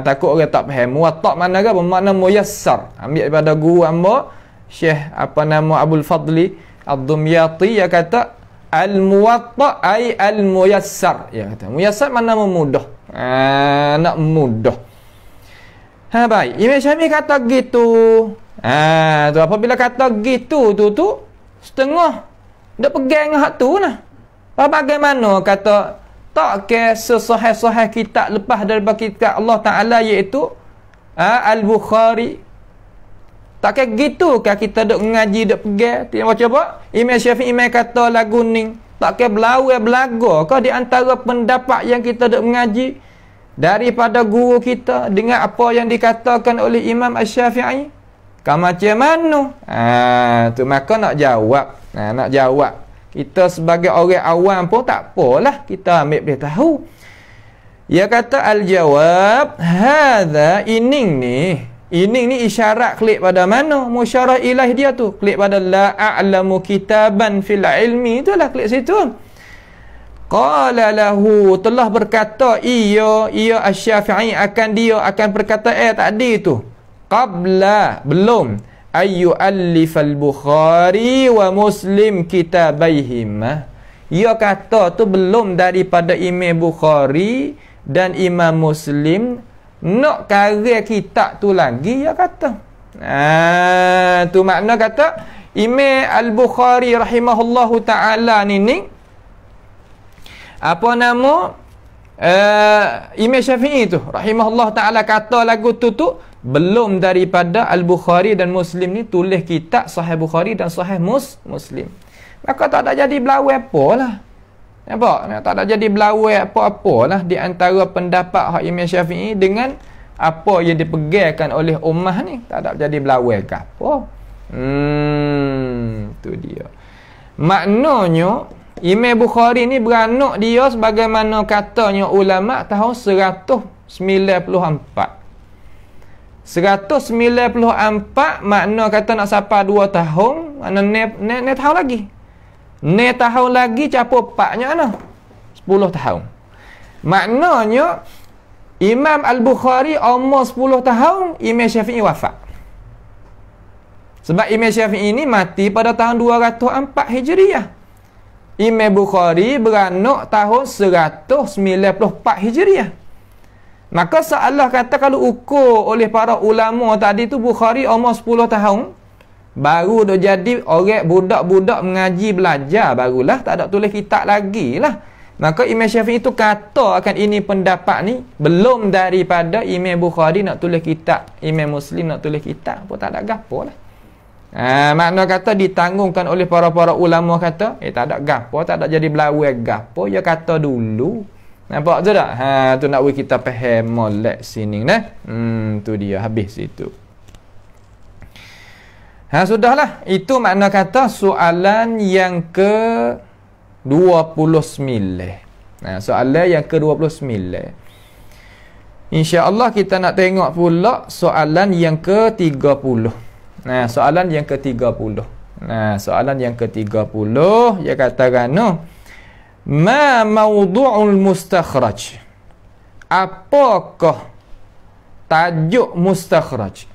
Takut orang tak faham Muwatta mana ke, bermakna muyassar. Ambil daripada guru hamba Syekh Abdul Fadli Ad-Dumyati, dia kata al-Muwatta ay al-muyassar. Dia kata muyassar mana memudah. Nak mudah. Baik, Imam Syafi'i kata gitu. Tu apabila kata gitu tu setengah dak pegang hak tu nah. Bagaimana kata tak ke sesahih-sahih kitab lepas daripada kitab Allah Taala iaitu Al-Bukhari. Tak ke gitu ke kita duk ngaji dak pegang. Tengok coba Imam Syafi'i kata lagu ni tak ke belaga ke di antara pendapat yang kita duk mengaji daripada guru kita dengan apa yang dikatakan oleh Imam Asy-Syafi'i. macam mana? Tu maka nak jawab. Nak jawab. Kita sebagai orang awam pun tak apalah, kita ambil boleh tahu. Dia kata al-jawab, hadza ining ni isyarat klik pada mana? Musyarah ilaih dia tu. Klik pada la a'lamu kitaban fil ilmi, itulah klik situ. Qala lahu, telah berkata ia Asy-Syafi'i akan berkata tadi tu. Qabla, belum, ayu alifal Bukhari wa Muslim kitabaihima. Ia kata tu belum daripada Imam Bukhari dan Imam Muslim nak karya kitab tu lagi, dia kata. Tu makna kata Imam Al-Bukhari rahimahullahu ta'ala ni apa nama Imam Syafi'i tu rahimahullah ta'ala kata lagu tu belum daripada Al-Bukhari dan Muslim ni tulis kitab Sahih Bukhari dan Sahih Muslim. Maka tak ada jadi belawai apa lah. Nampak? Tak ada jadi belawai apa-apa lah di antara pendapat Imam Syafi'i dengan apa yang dipegangkan oleh ummah ni. Tak ada jadi belawai ke apa. Tu dia. Maknanya Imam Bukhari ni beranak dia sebagaimana katanya ulama tahun 194. 194 makna kata nak sampai 2 tahun, mana ne tahun lagi. Ne tahun lagi capo paknya ana 10 tahun. Maknanya Imam Al-Bukhari umur 10 tahun, Imam Syafi'i wafat. Sebab Imam Syafi'i ni mati pada tahun 204 Hijriah. Imam Bukhari beranak tahun 194 Hijriah. Maka seolah kata kalau ukur oleh para ulama tadi tu Bukhari umur 10 tahun baru dah jadi orang budak-budak mengaji belajar barulah, tak ada tulis kitab lagi lah. Maka Imam Syafi'i itu kata akan ini pendapat ni belum daripada Imam Bukhari nak tulis kitab, Imam Muslim nak tulis kitab pun tak ada gapo lah. Makna kata ditanggungkan oleh para ulama kata tak ada gapo, tak ada jadi belawai gapo, dia kata dulu. Nampak tu tak? Tu nak kita faham molek sini nah. Tu dia habis itu. Sudahlah, itu makna kata soalan yang ke 29. Soalan yang ke 29. Insya-Allah kita nak tengok pula soalan yang ke 30. Soalan yang ke-30. Soalan yang ke-30 dia katakan ma mawdu'ul mustakhraj. Apakah tajuk mustakhraj?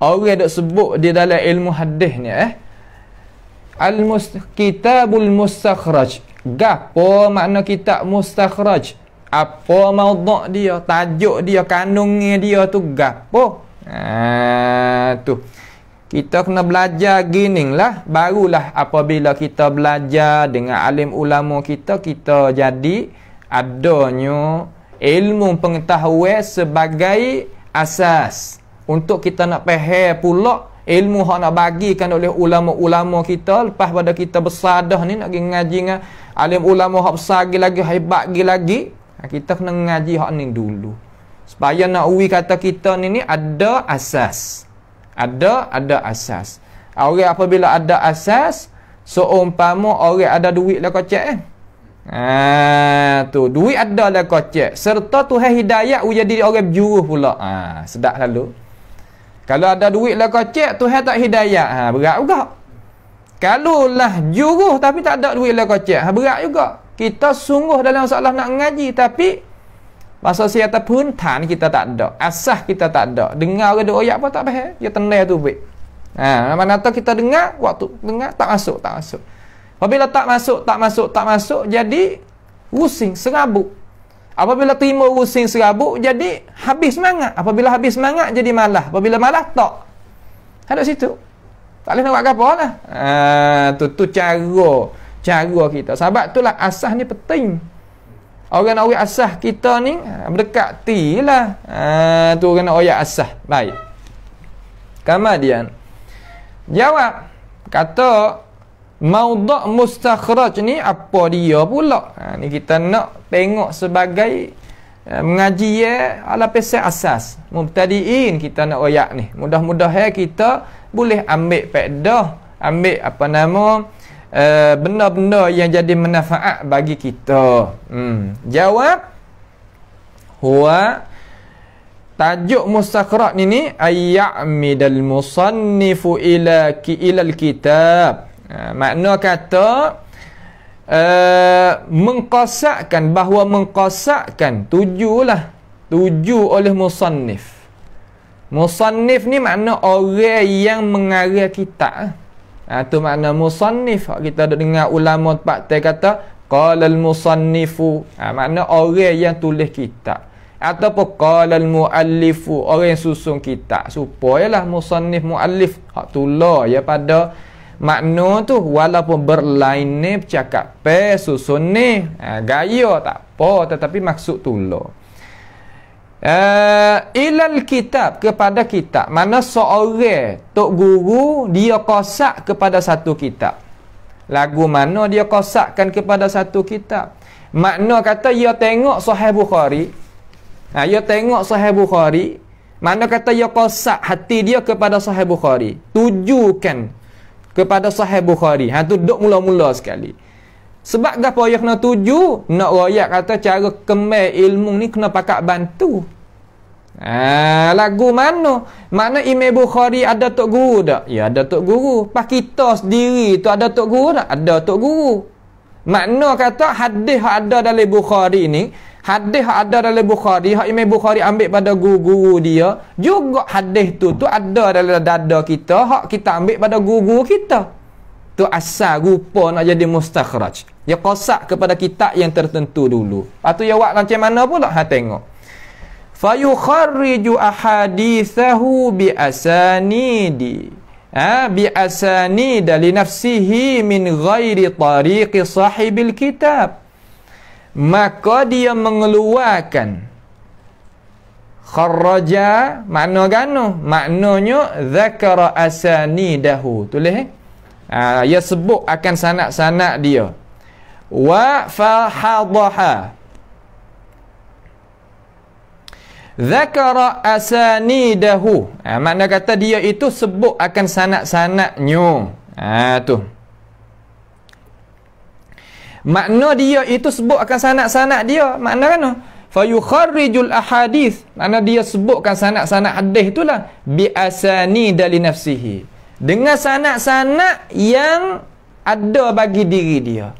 Orang dak sebut di dalam ilmu hadis ni kitabul mustakhraj. Gapo makna kitab mustakhraj? Apa mawdu' dia, tajuk dia, kandungnya dia tu gapo? Tu kita kena belajar gini lah. Barulah apabila kita belajar dengan alim ulama kita jadi adanya ilmu pengetahuan sebagai asas untuk kita nak faham pula ilmu yang nak bagikan oleh ulama-ulama kita lepas pada kita besar dah ni nak ngaji dengan alim ulama yang besar lagi hebat lagi. Kita kena ngaji hak ni dulu supaya nak kata kita ni ada asas. Ada asas. Orang apabila ada asas, seumpama orang ada duit lah kocek tu duit ada lah kocek serta Tuhan hidayah jadi orang berjuruh pula. Sedap lalu. Kalau ada duit lah kocek, Tuhan tak hidayah, berat juga. Kalau lah juruh tapi tak ada duit lah kocek, berat juga. Kita sungguh dalam masalah nak ngaji tapi masa siata puntan kita tak ada, asah kita tak ada. Dengar orang doyak apa tak faham, dia tendai tu baik. Mana tahu kita dengar, waktu dengar tak masuk. Apabila tak masuk jadi rusing serabut. Apabila terima rusing serabut jadi habis semangat. Apabila habis semangat jadi malah. Apabila malah tak. Ada situ. Tak boleh nak buat apa lah. Tu cara kita. Sebab itulah asah ni penting. Orang nak asah kita ni berdekati lah. Tu orang nak asah. Baik. Kemudian jawab. Kata mawdu' mustakhraj ni apa dia pula? Ni kita nak tengok sebagai mengaji ala pesal asas. Mubtadiin kita nak royak ni. Mudah-mudahan kita boleh ambil faedah, ambil apa nama benda-benda yang jadi manfaat bagi kita. Jawab huwa tajuk mustakhraj ni ayyamidal musannifu ila al-kitab. Makna kata mengqasakkan, bahawa mengqasakkan tuju oleh musannif. Musannif ni makna orang yang mengarang kitab. Tu makna musannif. Kita ada dengar ulama tempat kata qala al-musannifu, makna orang yang tulis kitab. Ataupun qala al-muallifu, orang yang susun kitab. Supayalah musannif muallif hak tulah ya pada makna tu, walaupun berlain ni bercakap susun ni gaya tak apa, tetapi maksud tulah. Ilal kitab, kepada kitab. Mana seorang tok guru dia qasak kepada satu kitab. Lagu mana dia qasakkan kepada satu kitab? Makna kata dia tengok Sahih Bukhari. Dia tengok Sahih Bukhari. Mana kata dia qasak hati dia kepada Sahih Bukhari. Tujukan kepada Sahih Bukhari. Tu duk mula-mula sekali. Sebab apa yang kena tuju? Nak royak kata cara kemai ilmu ni kena pakak bantu. Lagu mana? Mana Imam Bukhari ada tok guru tak? Ya ada tok guru. Pas kita sendiri tu ada tok guru tak? Ada tok guru. Makna kata hadis yang ada dalam Bukhari ni, hadis yang ada dalam Bukhari, hak Imam Bukhari ambil pada guru-guru dia, juga hadis tu ada dalam dada kita, hak kita ambil pada guru-guru kita. Tu asal rupa nak jadi mustakhraj. Dia qasak kepada kitab yang tertentu dulu. Lepas tu dia buat macam mana pula? Tengok. Fa yukharriju ahadithahu bi asanidi. Bi asanid li nafsihi min ghairi tariqi sahibil kitab. Maka dia mengeluarkan kharraja, makna gano? Maknanya zakara asanidahu. Tulis ia sebut akan sanak-sanak dia. Wa fahadaha, zakara asanidahu. Makna kata dia itu sebut akan sanak-sanaknya. Tu makna dia itu sebut akan sanak-sanak dia. Makna kan fa yukharrijul ahadith, makna dia sebutkan sanak-sanak hadis itulah bi asanid li nafsihi, dengan sanak-sanak yang ada bagi diri dia,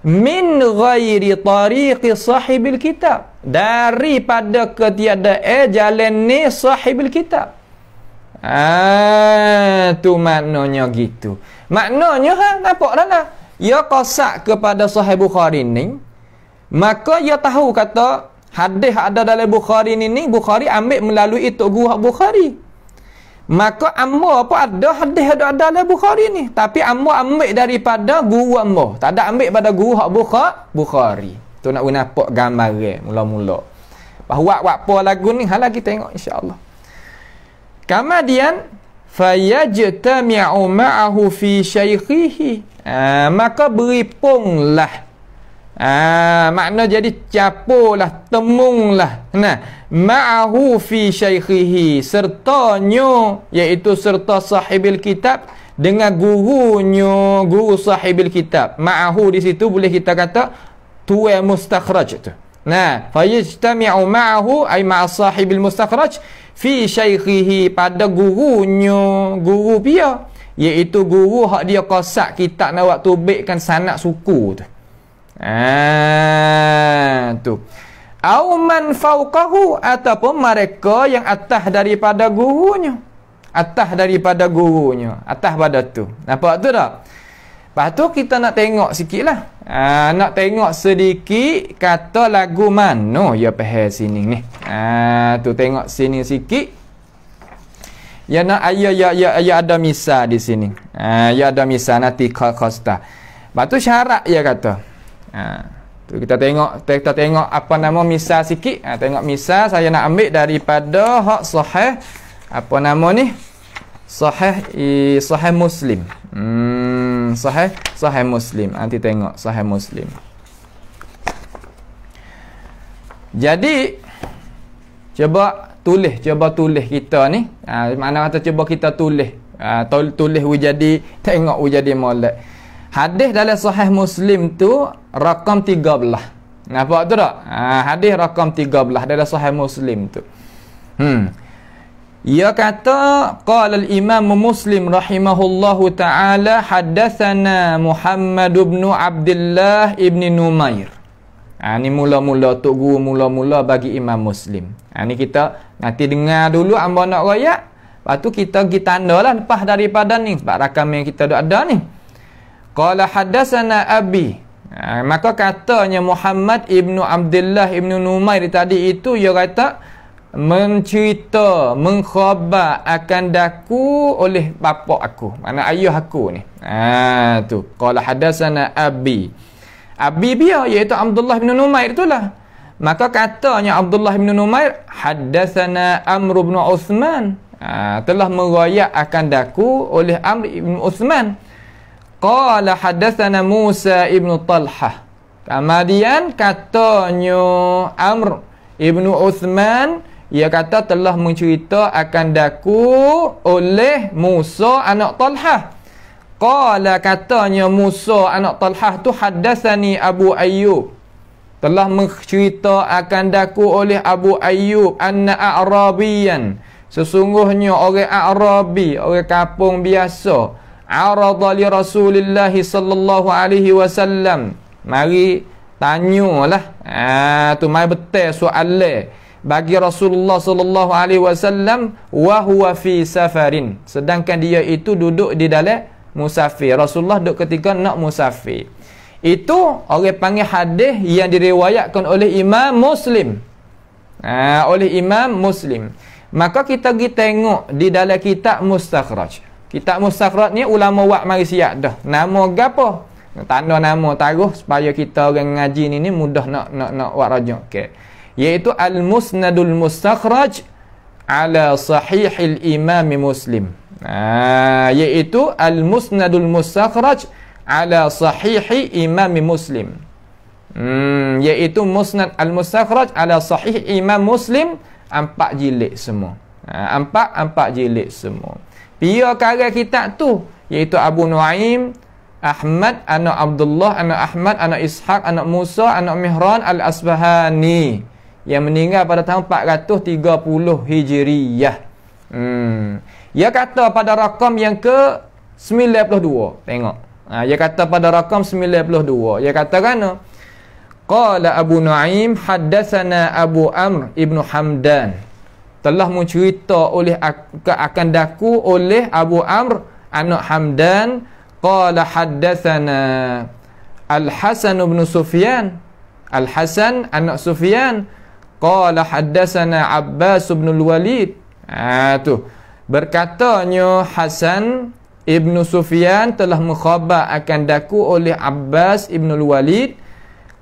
min ghairi tariqi sahibil kitab, daripada ketiada jalan ni sahibil kitab. Tu maknanya gitu. Maknanya nampak dah lah. Ia qasak kepada Sahih Bukhari ni, maka ia tahu kata hadis ada dalam Bukhari ni Bukhari ambil melalui tok guru Bukhari. Maka ambo apa ada hadis ada dalam Bukhari ni, tapi ambo ambil daripada guru ambo, tak ada ambil pada guru Bukhari. Tu nak nampak gambaran mula-mula. Bahawa apa lagu ni hala kita tengok insya-Allah. Kemudian fayajtami'u ma'ahu fi syaikhihi, maka beripunglah, makna jadi capulah, temunglah, ma'ahu fi syaikhihi, sertanya, iaitu serta sahibil kitab, dengan gurunya, guru sahibil kitab. Ma'ahu di situ boleh kita kata tuai mustakhraj tu. Fayajtami'u ma'ahu ay ma'a sahibil mustakhraj fi syaikhihi, pada gurunya, guru dia, iaitu guru hak dia qasak kitab nak buat tubikkan sanak suku tu. Tu. Au man fauqahu, ataupun mereka yang atas daripada gurunya. Atas daripada gurunya. Atas pada tu. Nampak tu tak? Lepas tu kita nak tengok sikit lah. Nak tengok sedikit kata lagu mana ya faham sini ni. Tu tengok sini sikit. Ya nak ya ada misal di sini. Ya ada misal nanti khasta. Lepas tu syarat ya kata. Tu kita tengok apa nama misal sikit. Tengok misal saya nak ambil daripada hak sahih apa nama ni? Sahih Muslim. Sahih Muslim. Nanti tengok Sahih Muslim. Jadi Cuba tulis kita ni. Mana kata cuba kita tulis. Tulis jadi tengok jadi molek. Hadis dalam Sahih Muslim tu rakam 13. Nampak tu tak? Hadis rakam 13 dalam Sahih Muslim tu. Ia kata qala al-Imam Muslim rahimahullahu taala haddatsana Muhammad bin Abdullah ibn Numair. Ni mula-mula tok guru mula-mula bagi Imam Muslim. Ni kita nanti dengar dulu hamba nak royak. Lepas tu kita tandalah lepas daripada ni sebab rakam yang kita ada ni. Qala haddatsana abi. Maka katanya Muhammad ibnu Abdullah ibnu Numair tadi itu ia kata mencerita mengkhabar akan daku oleh bapa aku, mana ayah aku ni. Tu qala haddatsana abi. Abi dia iaitu Abdullah bin Numair itulah. Maka katanya Abdullah bin Numair haddatsana Amr bin Uthman. Telah meriwayat akan daku oleh Amr bin Uthman. Qala haddatsana Musa ibn Talhah. Kemudian katanya Amr ibn Uthman, ia kata telah mencerita akan daku oleh Musa anak Talhah. Qala katanya Musa anak Talhah tu haddatsani Abu Ayyub. Telah mencerita akan daku oleh Abu Ayyub anna a'rabiyan. Sesungguhnya orang Arabi, orang kampung biasa, arada li Rasulillah sallallahu alaihi wasallam. Mari tanyalah. Tu mai betul soalan bagi Rasulullah sallallahu alaihi wasallam wa huwa fi safarin. Sedangkan dia itu duduk di dalam musafir. Rasulullah duduk ketika nak musafir. Itu orang panggil hadis yang diriwayatkan oleh Imam Muslim. Oleh Imam Muslim. Maka kita pergi tengok di dalam kitab Mustakhraj. Kitab Mustakhraj ni ulama buat mari siap dah. Nama gapo? Tanda nama taruh supaya kita orang ngaji ni mudah nak buat rajuk. Okey. Iaitu Al-Musnadul Mustakhraj ala Sahihil Imam Muslim. Iaitu Al-Musnadul Mustakhraj ala Sahihi Imam Muslim. Iaitu Musnad Al-Mustakhraj ala Sahih Imam Muslim, 4 jilid semua. 4 jilid semua. Dia karya kitab tu iaitu Abu Nuaim, Ahmad, anak Abdullah, anak Ahmad, anak Ishaq, anak Musa, anak Mihran Al-Asbahani yang meninggal pada tahun 430 Hijriyah. Dia kata pada rakam yang ke 92. Tengok. Dia kata pada rakam 92. Dia kata kan qala Abu Nuaim haddatsana Abu Amr ibn Hamdan. Telah mencerita oleh akan daku oleh Abu Amr anak Hamdan. Qala haddatsana Al-Hasan bin Sufyan. Al-Hasan anak Sufyan. Qala haddatsana Abbas bin Al-Walid. Tu berkatanya Hasan ibn Sufyan telah mengkhabar akan daku oleh Abbas ibn Al-Walid.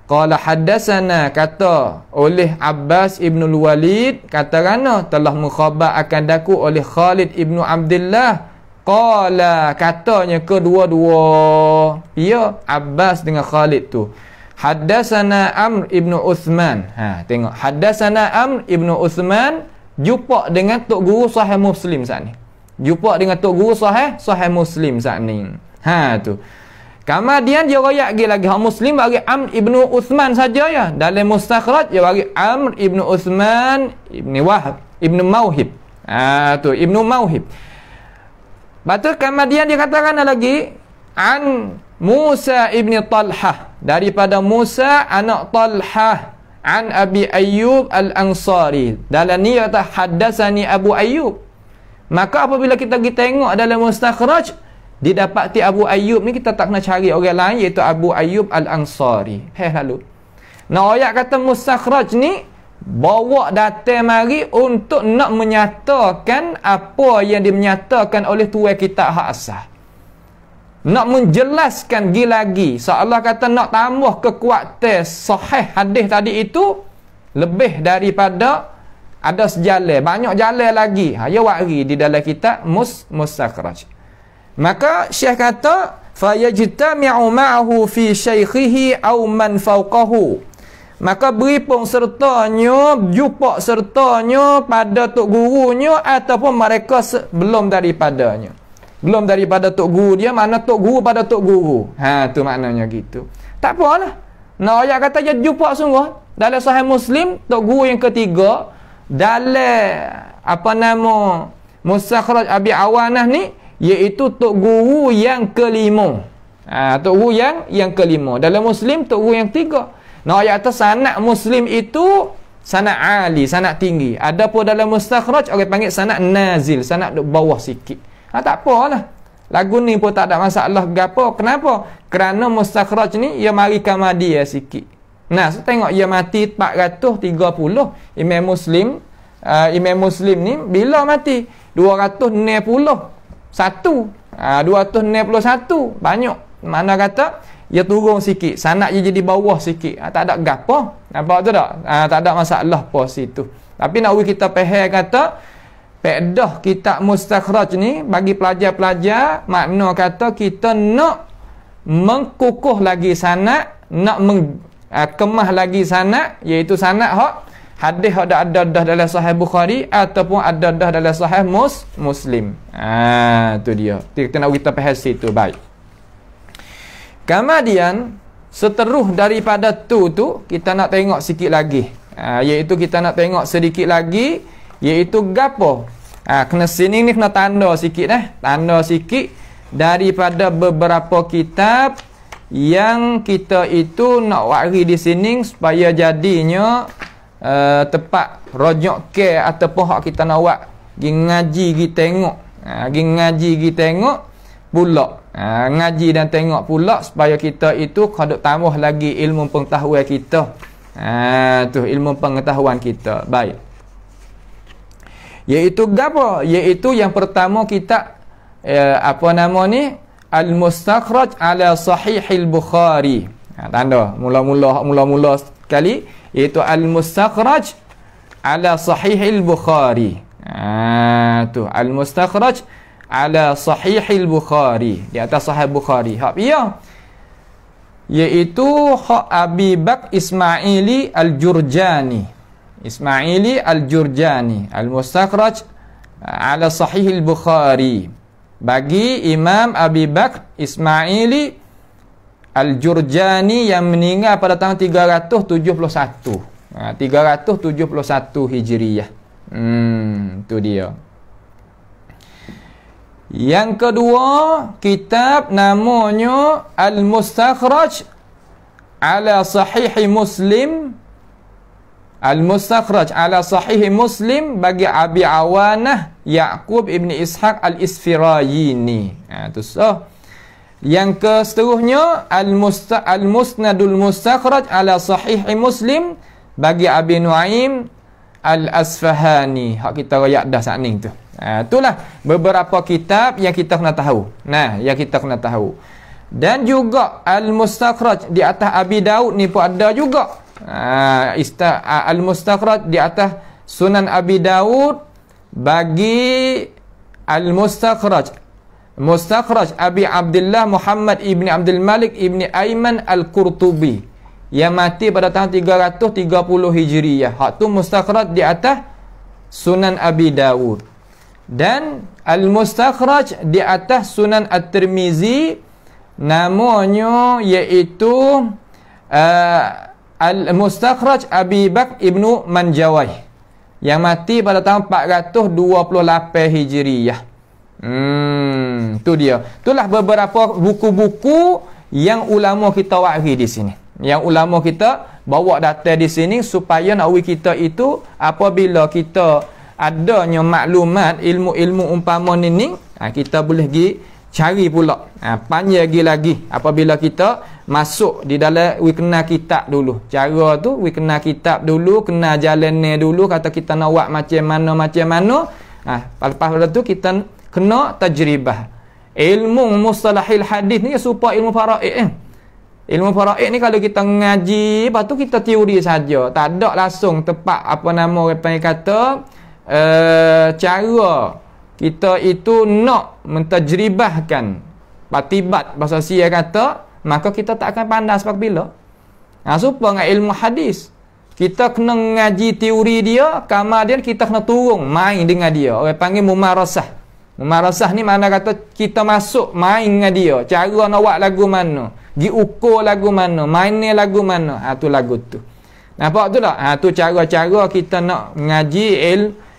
Qala haddatsana, kata oleh Abbas ibn Al-Walid, kata kerana telah mengkhabar akan daku oleh Khalid ibn Abdullah. Qala, katanya kedua-dua ya Abbas dengan Khalid tu, haddatsana Amr ibn Uthman. Tengok, haddatsana Amr ibn Uthman jumpa dengan tok guru Sahih Muslim saat ni. Jumpa dengan tok guru Sahih Muslim saat ni. Tu. Kemudian dia royak lagi hak Muslim bagi Amr ibn Uthman saja ya. Dalam Mustakhraj dia bagi Amr ibn Uthman ibn Wahab ibn Mauhib. Tu ibn Mauhib. Betul. Kemudian dia katakan lagi an Musa ibn Talhah, daripada Musa anak Talhah, an Abi Ayyub Al-Ansari. Dalam ni kata haddatsani Abu Ayyub. Maka apabila kita pergi tengok dalam Mustakhraj, didapati Abu Ayyub ni kita tak kena cari orang lain, iaitu Abu Ayyub Al-Ansari. Lalu nak ayat kata Mustakhraj ni bawa datang mari untuk nak menyatakan apa yang dimenyatakan oleh tuan kitab hak asal. Nak menjelaskan lagi seolah kata nak tambah kekuatan sahih hadis tadi itu lebih daripada ada sejalan, banyak jalan lagi. Ya wari di dalam kitab Mustakhraj. Maka Syekh kata fayajtami'u ma'ahu fi syaikhihi aw man fawqahu. maka beripung sertanya, jumpa sertanya pada tok gurunya ataupun mereka belum daripadanya. Belum daripada tok guru dia, mana tok guru pada tok guru. Tu maknanya gitu. Tak apalah. Nak ayat kata dia jumpa sungguh dalam Sahih Muslim, tok guru yang ketiga dalam apa nama Mustakhraj Abi Awanah ni, iaitu tok guru yang kelima. Tok guru yang kelima. Dalam Muslim tok guru yang tiga. Nah, ayat atas sanad Muslim itu sanad ali, sanad tinggi. Adapun dalam Mustakhraj orang panggil sanad nazil, sanad duk bawah sikit. Tak apalah. Lagu ni pun tak ada masalah gapo. Kenapa? Kerana Mustakhraj ni ia mari kamadi sikit. Nah, so tengok ia mati 430. Imam Muslim ni bila mati? 261. 261 banyak. Mana kata ia turun sikit, sanad dia jadi bawah sikit. Tak ada gapo. Nampak tu tak? Tak ada masalah pos itu. Tapi nak kita faham kata pedah kitab Mustakhraj ni bagi pelajar-pelajar, makna kata kita nak mengkukuh lagi sanad, nak kemah lagi sanad, iaitu sanad hak hadis hak ada dalam Sahih Bukhari ataupun ada dalam Sahih Muslim. Tu dia. Kita nak kita faham situ baik. Kemudian seteruh daripada tu kita nak tengok sikit lagi. Iaitu kita nak tengok sedikit lagi, iaitu gapo. Kena sini ni kena tanda sikit tanda sikit daripada beberapa kitab yang kita itu nak wari di sini supaya jadinya tepat rojok ke ataupun hak kita nak buat gi ngaji gi tengok. Gi ngaji gi tengok pula. Ngaji dan tengok pula supaya kita itu kaduk tambah lagi ilmu pengetahuan kita. Tu ilmu pengetahuan kita. Baik. Iaitu gapo? Iaitu yang pertama kita apa nama ni? Al-Mustakhraj ala Sahihil Bukhari. Tanda mula-mula sekali iaitu Al-Mustakhraj ala Sahihil Bukhari. Tu Al-Mustakhraj ala Sahihil Bukhari, di atas Sahih Bukhari. Hak ya, iaitu hak Abi Bakr Ismaili Al-Jurjani. Ismaili Al-Jurjani, Al-Mustakhraj ala Sahihil Bukhari, bagi Imam Abi Bakr Ismaili Al-Jurjani yang meninggal pada tahun 371. 371 Hijriyah. Tu dia. Yang kedua, kitab namanya Al-Mustakhraj ala Sahih Muslim. Al-Mustakhraj ala Sahih Muslim bagi Abi Awanah Ya'qub ibn Ishaq Al-Isfirayini. Tu yang seterusnya Al-Musnadul Mustakhraj ala Sahih Muslim bagi Abi Nuaim Al-Asfahani. Hak kita royak dah saat ni tu. Itulah beberapa kitab yang kita kena tahu. Yang kita kena tahu. Dan juga Al-Mustakhraj di atas Abi Daud ni pun ada juga. Al-Mustakhraj di atas Sunan Abi Daud bagi Al-Mustakhraj Abi Abdullah Muhammad ibni Abdul Malik ibni Aiman Al-Qurtubi yang mati pada tahun 330 Hijriyah. Hak tu Mustakhraj di atas Sunan Abi Daud. Dan Al-Mustakhraj di atas Sunan At-Tirmizi namanya iaitu Al-Mustakhraj Abi Bakr ibnu Manjawai yang mati pada tahun 428 Hijriyah. Tu dia. Itulah beberapa buku-buku yang ulama kita wari di sini. Yang ulama kita bawa data di sini supaya nak kita itu apabila kita adanya maklumat ilmu-ilmu umpama ni kita boleh pergi cari pula panjang lagi apabila kita masuk di dalam kena kitab dulu. Cara tu kena kitab dulu, kena jalan ni dulu, kata kita nak buat macam mana. Lepas tu kita kena tajribah. Ilmu mustalahil hadis ni supaya ilmu faraid Ilmu faraid ni kalau kita ngaji, lepas tu kita teori saja, tak ada langsung tepat apa nama orang kata cara kita itu nak mentajribahkan patibat bahasa Sia kata, maka kita tak akan pandai sebab bila Supaya dengan ilmu hadis. Kita kena ngaji teori dia, kemudian kita kena turun main dengan dia. Orang panggil mumarasah. Mumarasah ni mana kata kita masuk main dengan dia. Cara nak buat lagu mana, gi ukur lagu mana, mainnya lagu mana. Tu lagu tu. Nampak tu tak? Tu cara-cara kita nak ngaji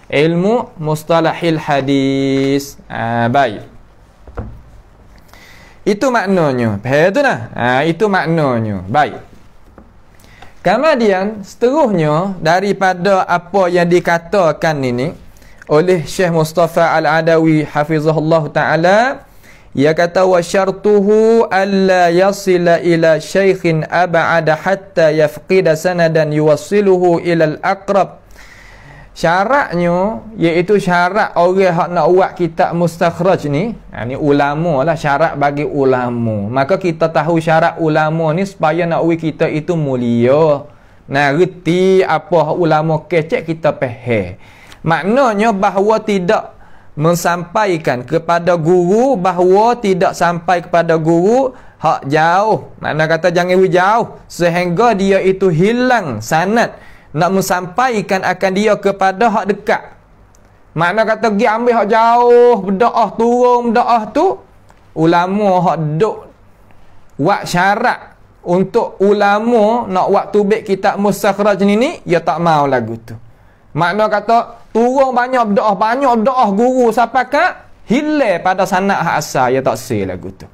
ilmu mustalahil hadis. Baik. Itu maknanya. Faham tu nah? Itu maknanya. Baik. Kemudian seterusnya daripada apa yang dikatakan ini oleh Syekh Mustafa Al-Adawi hafizahullah taala, ia kata wa syartuhu alla yasila ila syaikhin ab'ada hatta yafqida sanadan yuwassiluhu ila al-aqrab. Syaratnya iaitu syarat orang hak nak buat kitab mustakhraj ni, ni ulama lah, syarat bagi ulama. Maka kita tahu syarat ulama ni supaya nak buat kita itu mulia. Nah, reti apa ulama kecek kita faham. Maknanya bahawa tidak mensampaikan kepada guru, bahawa tidak sampai kepada guru hak jauh. Makna kata jangan jauh sehingga dia itu hilang sanad. Nak mensampaikan akan dia kepada hak dekat. Makna kata pergi ambil hak jauh, berdoa turun berdoa tu, ulama hak duk buat syarat untuk ulama nak buat tubik kitab mustakhraj ni dia tak mau lagu tu. Makna kata turun banyak berdoa guru sampai ke hilang pada sanad hak asal, dia tak sel lagu tu.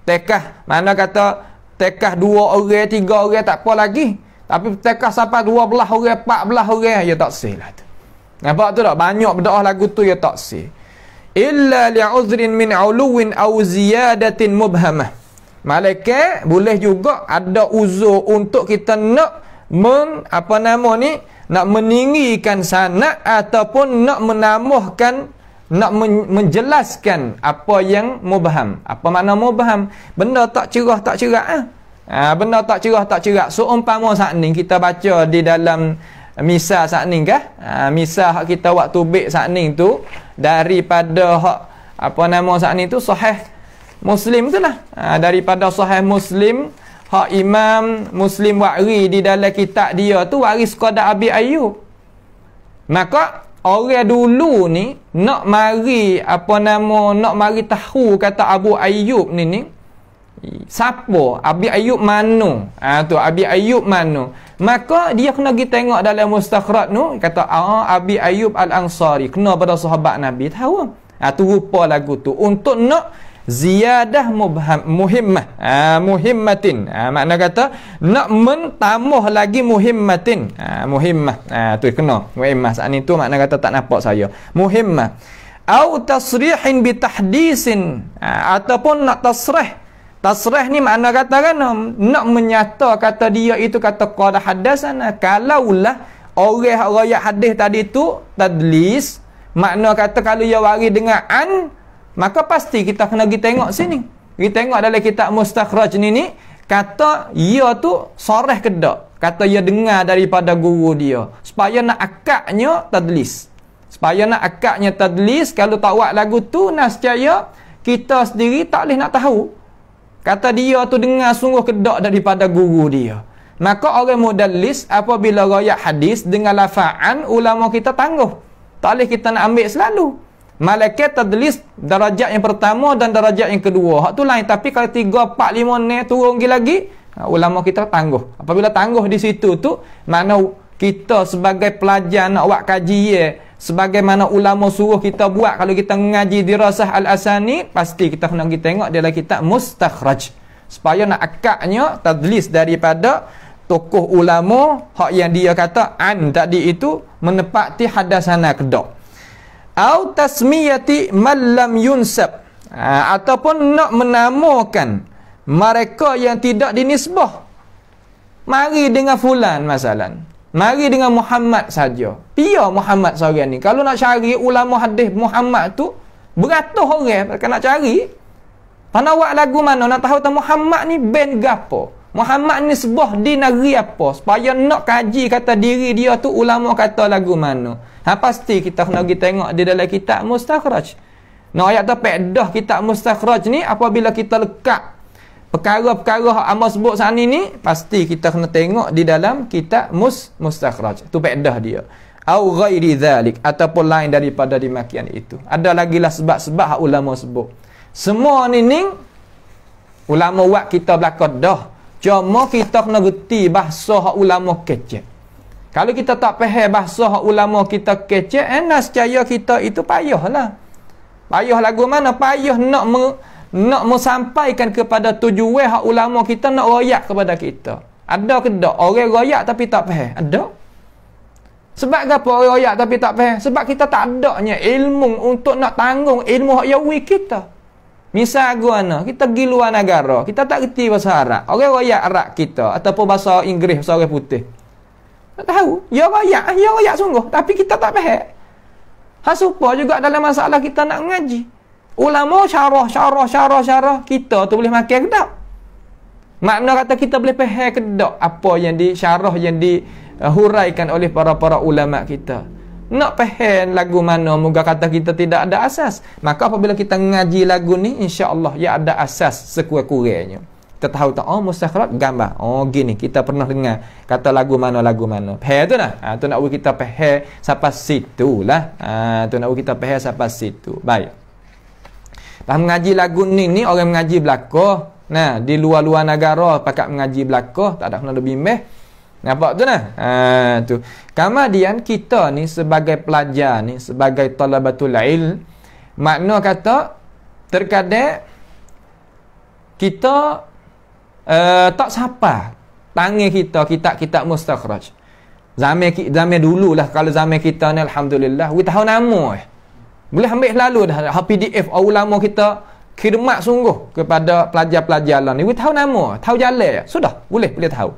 Tekah, makna kata tekah 2 orang 3 orang tak apa lagi. Tapi tekah sampai 12 orang, 14 orang, dia tak sah lah tu. Nampak tu tak? Banyak berdoa lagu tu, dia tak sah. Illa li'uzrin min uluwin aw ziyadatin mubhamah. Malaikat boleh juga ada uzur untuk kita nak nak meninggikan sanad ataupun nak menambahkan, nak menjelaskan apa yang mubham. Apa makna mubham? Benda tak cerah benda tak cerah. So umpama saat ni kita baca di dalam misal saat ni kah? Misal hak kita buat tubik saat ni tu daripada hak saat ni tu Sahih Muslim tu lah. Daripada Sahih Muslim hak Imam Muslim wari di dalam kitab dia tu waris sekadar Abi Ayyub. Maka orang dulu ni nak mari tahu kata Abu Ayyub ni siapa, Abi Ayyub mana, tu Abi Ayyub mana. Maka dia kena pergi tengok dalam mustakhraj tu, kata Abi Ayyub Al-Ansari kena pada sahabat Nabi, tahu. Tu rupa lagu tu untuk nak ziyadah muhimmatin. Makna kata nak mentambah lagi muhimmatin. Muhimmah. Tu kena muhimmah saat ni tu, makna kata tak nampak saya. Muhimmah. Au tasrihin bi tahdisin, ataupun nak tasrih. Tasrih ni makna kata kan nak menyata kata dia itu kata qala hadatsana. Kalaulah orang riwayat hadis tadi tu tadlis, makna kata kalau dia wari dengan an, maka pasti kita kena pergi tengok sini. Pergi tengok dalam kitab mustakhraj ni kata ia tu soreh ke tak, kata ia dengar daripada guru dia, supaya nak akadnya tadlis. Supaya nak akadnya tadlis, kalau tak buat lagu tu nascaya kita sendiri tak boleh nak tahu kata dia tu dengar sungguh kedak daripada guru dia. Maka orang mudallis apabila riwayat hadis dengan lafa'an, ulama kita tangguh. Tak boleh kita nak ambil selalu. Malaikat tadlis darajat yang pertama dan darajat yang kedua. Hak tu lain. Tapi kalau 3, 4, 5 ni turun lagi, ulama kita tangguh. Apabila tangguh di situ tu, mana kita sebagai pelajar nak buat kajian sebagaimana ulama suruh kita buat kalau kita mengaji dirasah al-asani, pasti kita kena pergi tengok dalam kitab mustakhraj supaya nak akadnya tadlis daripada tokoh ulama hak yang dia kata an tadi itu menepati hadasana kedak. Au tasmiyati man lam yunsab, ataupun nak menamakan mereka yang tidak dinisbah. Mari dengan fulan masalan, mari dengan Muhammad saja. Pia Muhammad seorang ni. Kalau nak cari ulama hadis Muhammad tu, beratus orang akan nak cari. Nak buat lagu mana, nak tahu tentang Muhammad ni band gapo, Muhammad ni sebuah di negeri apa, supaya nak kaji kata diri dia tu ulama kata lagu mana. Pasti kita kena pergi tengok di dalam kitab mustakhraj. Nak ayat tu pedah kitab mustakhraj ni apabila kita lekat perkara-perkara hak amal sebut sana ni pasti kita kena tengok di dalam kitab mustakhraj. Tu faedah dia. Au ghairi dzalik, ataupun lain daripada demikian itu. Ada lagi lah sebab-sebab hak ulama sebut. Semua ni ulama buat kita belakang dah. Cuma kita kena reti bahasa hak ulama kecek. Kalau kita tak faham bahasa hak ulama kita kecek, nescaya kita itu payahlah. Payah lagu mana? Payah nak sampaikan kepada tujuan hak ulama kita nak royak kepada kita. Ada ke tak? Orang royak tapi tak faham. Ada. Sebab apa orang royak tapi tak faham? Sebab kita tak adanya ilmu untuk nak tanggung ilmu hak yawi kita. Misal guna, kita pergi luar negara, kita tak reti bahasa Arab. Orang royak Arab kita ataupun bahasa Inggeris, bahasa orang putih. Tak tahu. Ya royak sungguh, tapi kita tak faham. Hasupa juga dalam masalah kita nak mengaji. Ulama syarah, kita tu boleh makan ke tak? Makna kata kita boleh faham ke tak apa yang disyarah, yang dihuraikan oleh para ulama kita. Nak faham lagu mana, moga kata kita tidak ada asas. Maka apabila kita ngaji lagu ni, insya-Allah ya ada asas sekurang-kurangnya. Kita tahu tak, oh mustakhraj gambar. Oh gini, kita pernah dengar kata lagu mana. Faham tu nah. Tu nak kita faham sampai situlah. Tu nak kita faham sampai situ. Baik. Dah mengaji lagu ni orang mengaji belaka. Nah, di luar-luar negara pakat mengaji belaka, tak ada kena bimbang. Nampak tu nah? Tu. Kemudian kita ni sebagai pelajar ni, sebagai talabatul ilm, makna kata terkadang kita tak sapa tangan kita mustakhraj. Zaman dululah, kalau zaman kita ni alhamdulillah, we tahu nama. Boleh ambil lalu dah PDF ulama kita khidmat sungguh kepada pelajar-pelajar lah ni. We tahu nama, tahu jalan, sudah boleh tahu.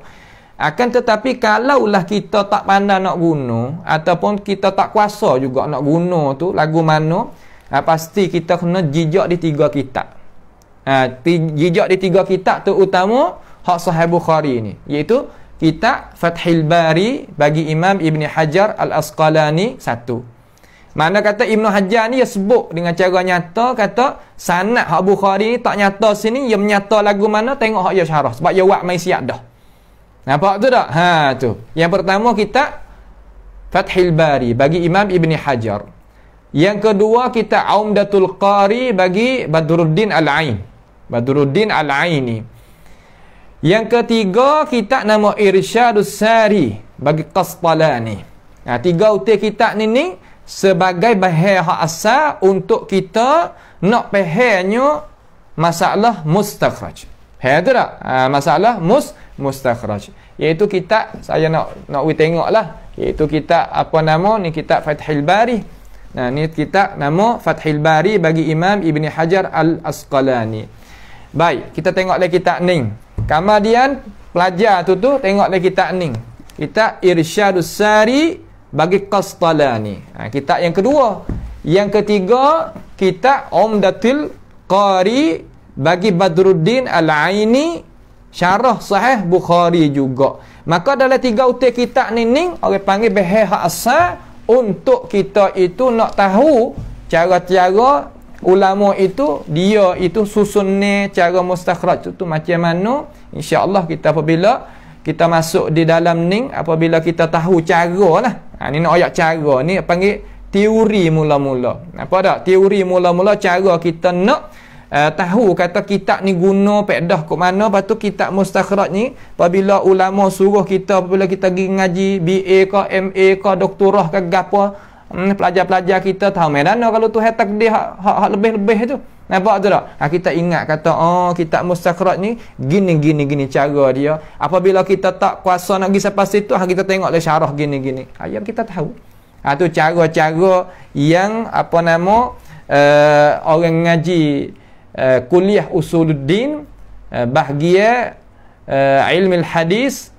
Akan tetapi kalaulah kita tak pandai nak guna ataupun kita tak kuasa juga nak guna tu lagu mana, pasti kita kena jejak di 3 kitab. Jejak di 3 kitab tu utama hak Sahih Bukhari ni, iaitu kitab Fathul Bari bagi Imam Ibn Hajar Al-Asqalani 1. Mana kata Ibn Hajar ni dia sebut dengan cara nyata, kata sanad hak Bukhari ni tak nyata sini, dia menyata lagu mana, tengok hak dia syarah sebab dia buat mai siap dah. Nampak tu tak? Tu. Yang pertama kita Fathul Bari bagi Imam Ibn Hajar. Yang kedua kita Umdatul Qari bagi Badruddin Al-Ain. Badruddin Al-Aini. Yang ketiga kita nama Irsyadus Sari bagi Qastalani. 3 utai kitab ni sebagai bahan hak asal untuk kita nak fahamnya masalah mustakhraj. Tu tak? Masalah mustakhraj. Iaitu kitab saya nak tengoklah, iaitu kitab apa nama ni, kitab Fathul Bari. Ni kitab nama Fathul Bari bagi Imam Ibn Hajar Al-Asqalani. Baik, kita tengok lagi kitab ni. Kemudian pelajar tu tengok lagi kitab ni. Kitab Irsyadus Sari bagi Qastalani. Kitab yang kedua. Yang ketiga kitab Umdatul Qari bagi Badruddin Al-Aini, syarah Sahih Bukhari juga. Maka dalam 3 utai kitab ni orang panggil bahan hak asal untuk kita itu nak tahu cara-cara ulama itu, dia itu susunnya cara mustakhraj itu macam mana. Insya-Allah kita apabila kita masuk di dalam ni, apabila kita tahu cara lah. Ni nak ayat cara ni panggil teori mula-mula. Apa tak? Teori mula-mula cara kita nak tahu kata kitab ni guna faedah kat mana. Lepas tu kitab mustakhraj ni apabila ulama suruh kita, apabila kita pergi ngaji BA ke MA ke doktorah ke gapo, pelajar-pelajar kita tahu medana kalau tu takdir hak lebih-lebih tu. Nampak tu tak? Kita ingat kata kitab mustakhraj ni gini cara dia. Apabila kita tak kuasa nak pergi sampai situ, kita tengok le syarah gini. Yang kita tahu. Tu cara-cara yang apa nama orang ngaji kuliah usuluddin bahagia ilmu hadis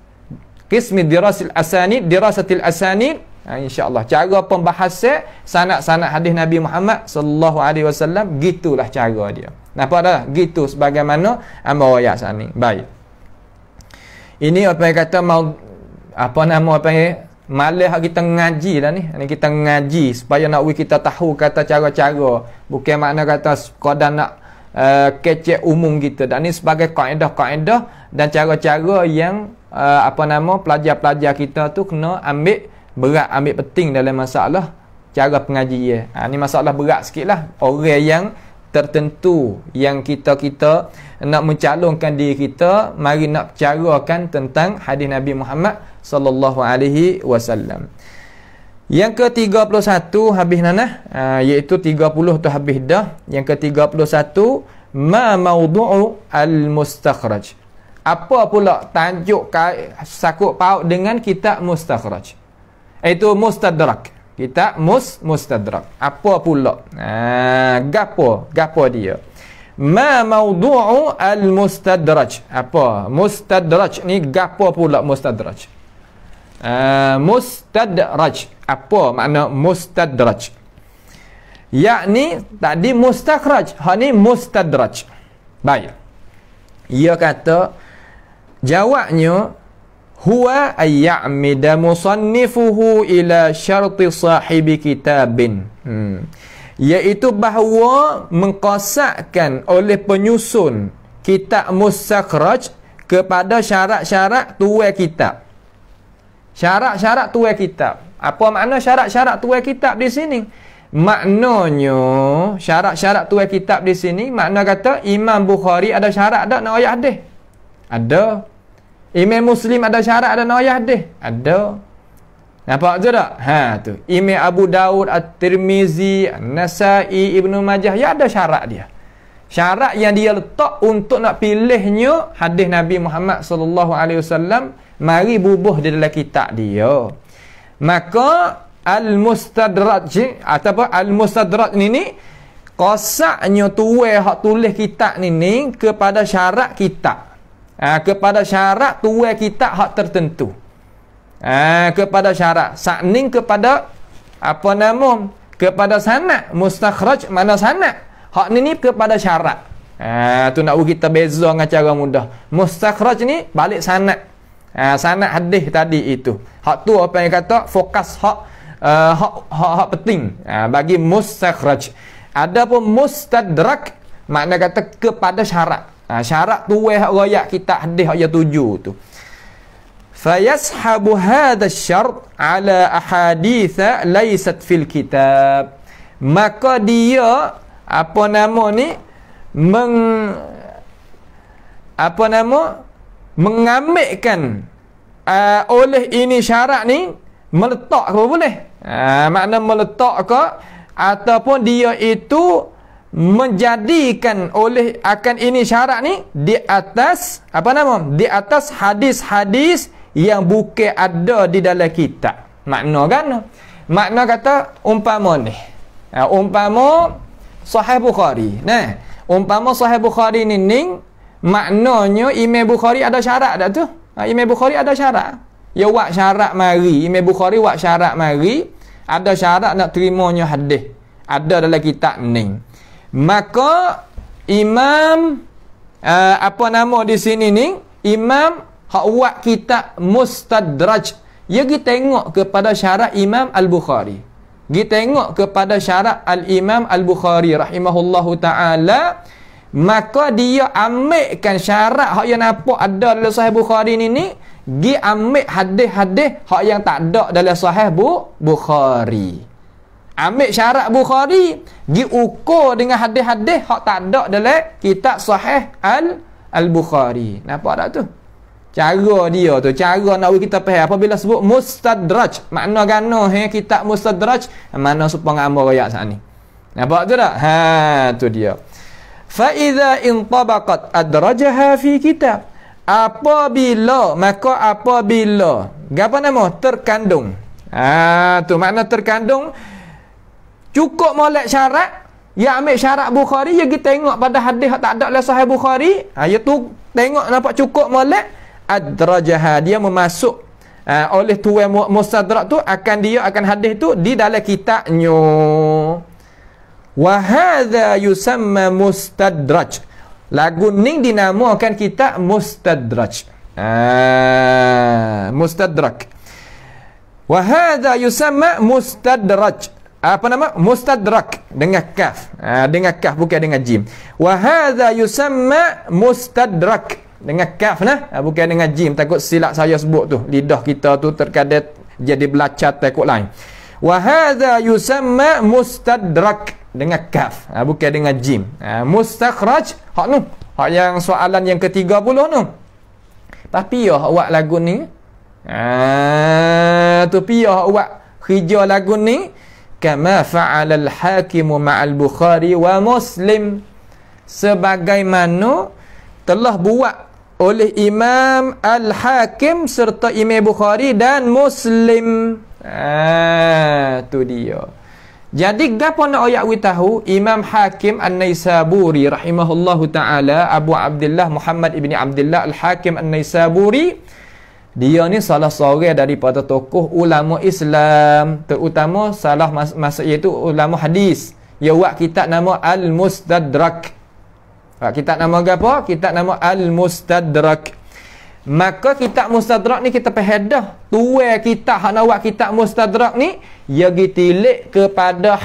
qism dirasatil asanid, insya-Allah cara pembahasan sanad-sanad hadis Nabi Muhammad sallallahu alaihi wasallam, gitulah cara dia. Nampak dah? Gitu sebagaimana amal ayat sani. Baik. Ini apa yang kata mau apa nama apa yang malah kita ngaji dah ni. Ini kita ngaji supaya nak kita tahu kata cara-cara. Bukan makna kata sekadar nak kecek umum kita. Dan ini sebagai kaedah-kaedah dan cara-cara yang pelajar-pelajar kita tu kena ambil berat, ambil penting dalam masalah cara pengajian. Ni masalah berat sikit lah. Orang yang tertentu yang kita nak mencalonkan diri kita, mari nak bicarakan tentang hadis Nabi Muhammad sallallahu alaihi wasallam. Yang ke-31 habis nanah, iaitu 30 tu habis dah. Yang ke-31, ma maudu'u al-mustakhraj. Apa pula tajuk sakut paut dengan kitab mustakhraj? Itu mustadrak. Kitab mustadrak. Apa pula? Gapo dia? Ma maudu'u al-mustadraj. Apa? Mustadraj ni gapo pula mustadraj? Mustadraj. Apa makna mustadraj? Yakni tadi mustakhraj, ha ni mustadraj. Baik. Ia kata jawabnya huwa ayya'mida musannifuhu ila syarti sahibi kitabin. Iaitu bahawa mengqasakkan oleh penyusun kitab mustakhraj kepada syarat-syarat tuai kitab. Syarat-syarat tuai kitab. Apa makna syarat-syarat tuai kitab di sini? Maknanya syarat-syarat tuai kitab di sini makna kata Imam Bukhari ada syarat tak nak ayat hadis? Ada. Imam Muslim ada syarat ada nak ayat hadis? Ada. Nampak je tak? Tu. Imam Abu Daud, At-Tirmizi, An-Nasai, Ibnu Majah, ya ada syarat dia. Syarat yang dia letak untuk nak pilihnya hadis Nabi Muhammad sallallahu alaihi wasallam mari bubuh di dalam kitab dia. Maka al-mustadraj ataupun al-mustadraj ni qasaknya tuai hak tulis kitab ni kepada syarat kitab. Kepada syarat tuai kitab hak tertentu. Kepada syarat sakning kepada kepada sanad. Mustakhraj mana sanad, hak ni kepada syarat. Tu nak kita beza dengan cara mudah. Mustakhraj ni balik sanad. Sanad hadis tadi itu. Hak tu apa yang kata fokus hak penting bagi mustakhraj. Adapun mustadrak makna kata kepada syarat. Syarat tuai hak royak kitab hadis hak yang tuju tu. Fayashabu hadha asy-syart ala ahaditsa laysat fil kitab. Maka dia mengambilkan oleh ini syarat ni meletak ke boleh? Makna meletak ke ataupun dia itu menjadikan oleh akan ini syarat ni di atas di atas hadis-hadis yang bukan ada di dalam kitab. Makna kan? Makna kata umpama ni. Umpama Sahih Bukhari. Nah, umpama Sahih Bukhari ni maknanya Imam Bukhari ada syarat tak tu? Imam Bukhari ada syarat. Ya buat syarat mari. Imam Bukhari buat syarat mari. Ada syarat nak terimanya hadis. Ada dalam kitab ni. Maka Imam di sini ni Imam hak buat kitab Mustadraj. Ya kita tengok kepada syarat Imam Al-Bukhari. Kita tengok kepada syarat Al-Imam Al-Bukhari rahimahullahu ta'ala. Maka dia ambilkan syarat hak yang nampak ada dalam Sahih Bukhari ni dia ambil hadis-hadis hak yang tak ada dalam Sahih Bukhari. Ambil syarat Bukhari dia ukur dengan hadis-hadis hak tak ada dalam kitab Sahih Al-Bukhari. Nampak tak tu? Cara dia tu, cara nak kita faham apabila sebut mustadraj, makna gano kitab mustadraj, mana supaya ambil royak saat ni. Nampak tu tak? Tu dia. Fa idza intabaqat adrajaha fi kitab. Apabila apa nama terkandung. Tu makna terkandung cukup molek syarat, ya ambil syarat Bukhari, ya kita tengok pada hadis tak ada dalam Sahih Bukhari, ya tu tengok nampak cukup molek adrajaha, dia memasuk oleh tuan mustadrak tu akan hadis tu di dalam kitabnya. Wa hadza yusamma mustadraj. Lagu ni dinamakan kitab mustadraj. Mustadrak. Wa hadza yusamma mustadraj. apa nama? Mustadrak dengan kaf. Dengan kaf bukan dengan jim. Wa hadza yusamma mustadrak dengan kaf nah, bukan dengan jim. Takut silap saya sebut tu. Lidah kita tu terkadang jadi belacat takut lain. Wa hadza yusamma mustadrak dengan kaf, bukan dengan jim. Mustakhraj hak nu, hak yang soalan yang ke-30 tu. Tapi ya awak lagu ni tu piyah awak kerja lagu ni kama fa'ala al-hakim ma'al Bukhari wa Muslim, sebagaimana telah buat oleh Imam Al-Hakim serta Imam Bukhari dan Muslim. Tu dia. Jadi gapo nak ayat we tahu? Imam Hakim An-Naisaburi rahimahullahu taala, Abu Abdullah Muhammad ibni Abdullah Al-Hakim An-Naisaburi, dia ni salah seorang daripada tokoh ulama Islam, terutama salah masa iaitu ulama hadis. Dia buat kitab nama Al-Mustadrak. Kitab nama apa? Kitab nama Al-Mustadrak. Maka kitab Mustadrak ni kita pehedah. Tua kita hak nak buat kitab Mustadrak ni, dia gitilik kepada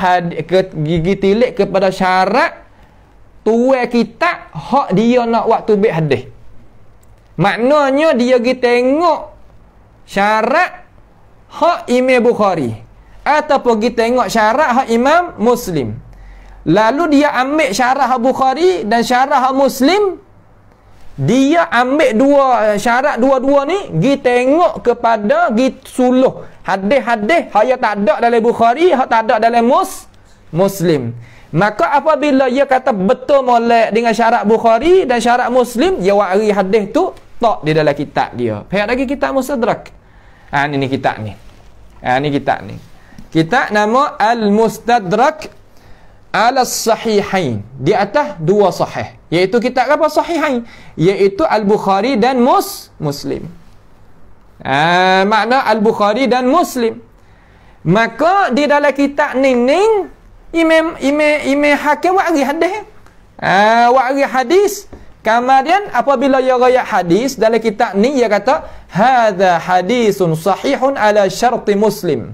gitilik kepada syarat tua kitab hak dia nak buat tubik hadis. Maknanya dia pergi tengok syarat hak Imam Bukhari atau pergi tengok syarat hak Imam Muslim. Lalu dia ambil syarat hak Bukhari dan syarat hak Muslim. Dia ambil dua syarat dua-dua ni, pergi tengok kepada, pergi suluh hadis-hadis hak yang tak ada dalam Bukhari, hak tak ada dalam Muslim. Maka apabila dia kata betul molek dengan syarat Bukhari dan syarat Muslim, dia wari hadis tu tak di dalam kitab dia. Pihak lagi kitab Mustadrak. Ni kitab ni. Ni kitab ni. Kitab nama Al-Mustadrak ala Sahihain. Di atas dua sahih. Iaitu kitab apa? Sahihain. Iaitu Al-Bukhari dan Muslim. Makna Al-Bukhari dan Muslim. Maka di dalam kitab ni Imam Hakim wari hadis. Wari hadis. Kemudian apabila ia riwayat hadis dalam kitab ni, ia kata hadza hadisun sahihun ala syarti Muslim.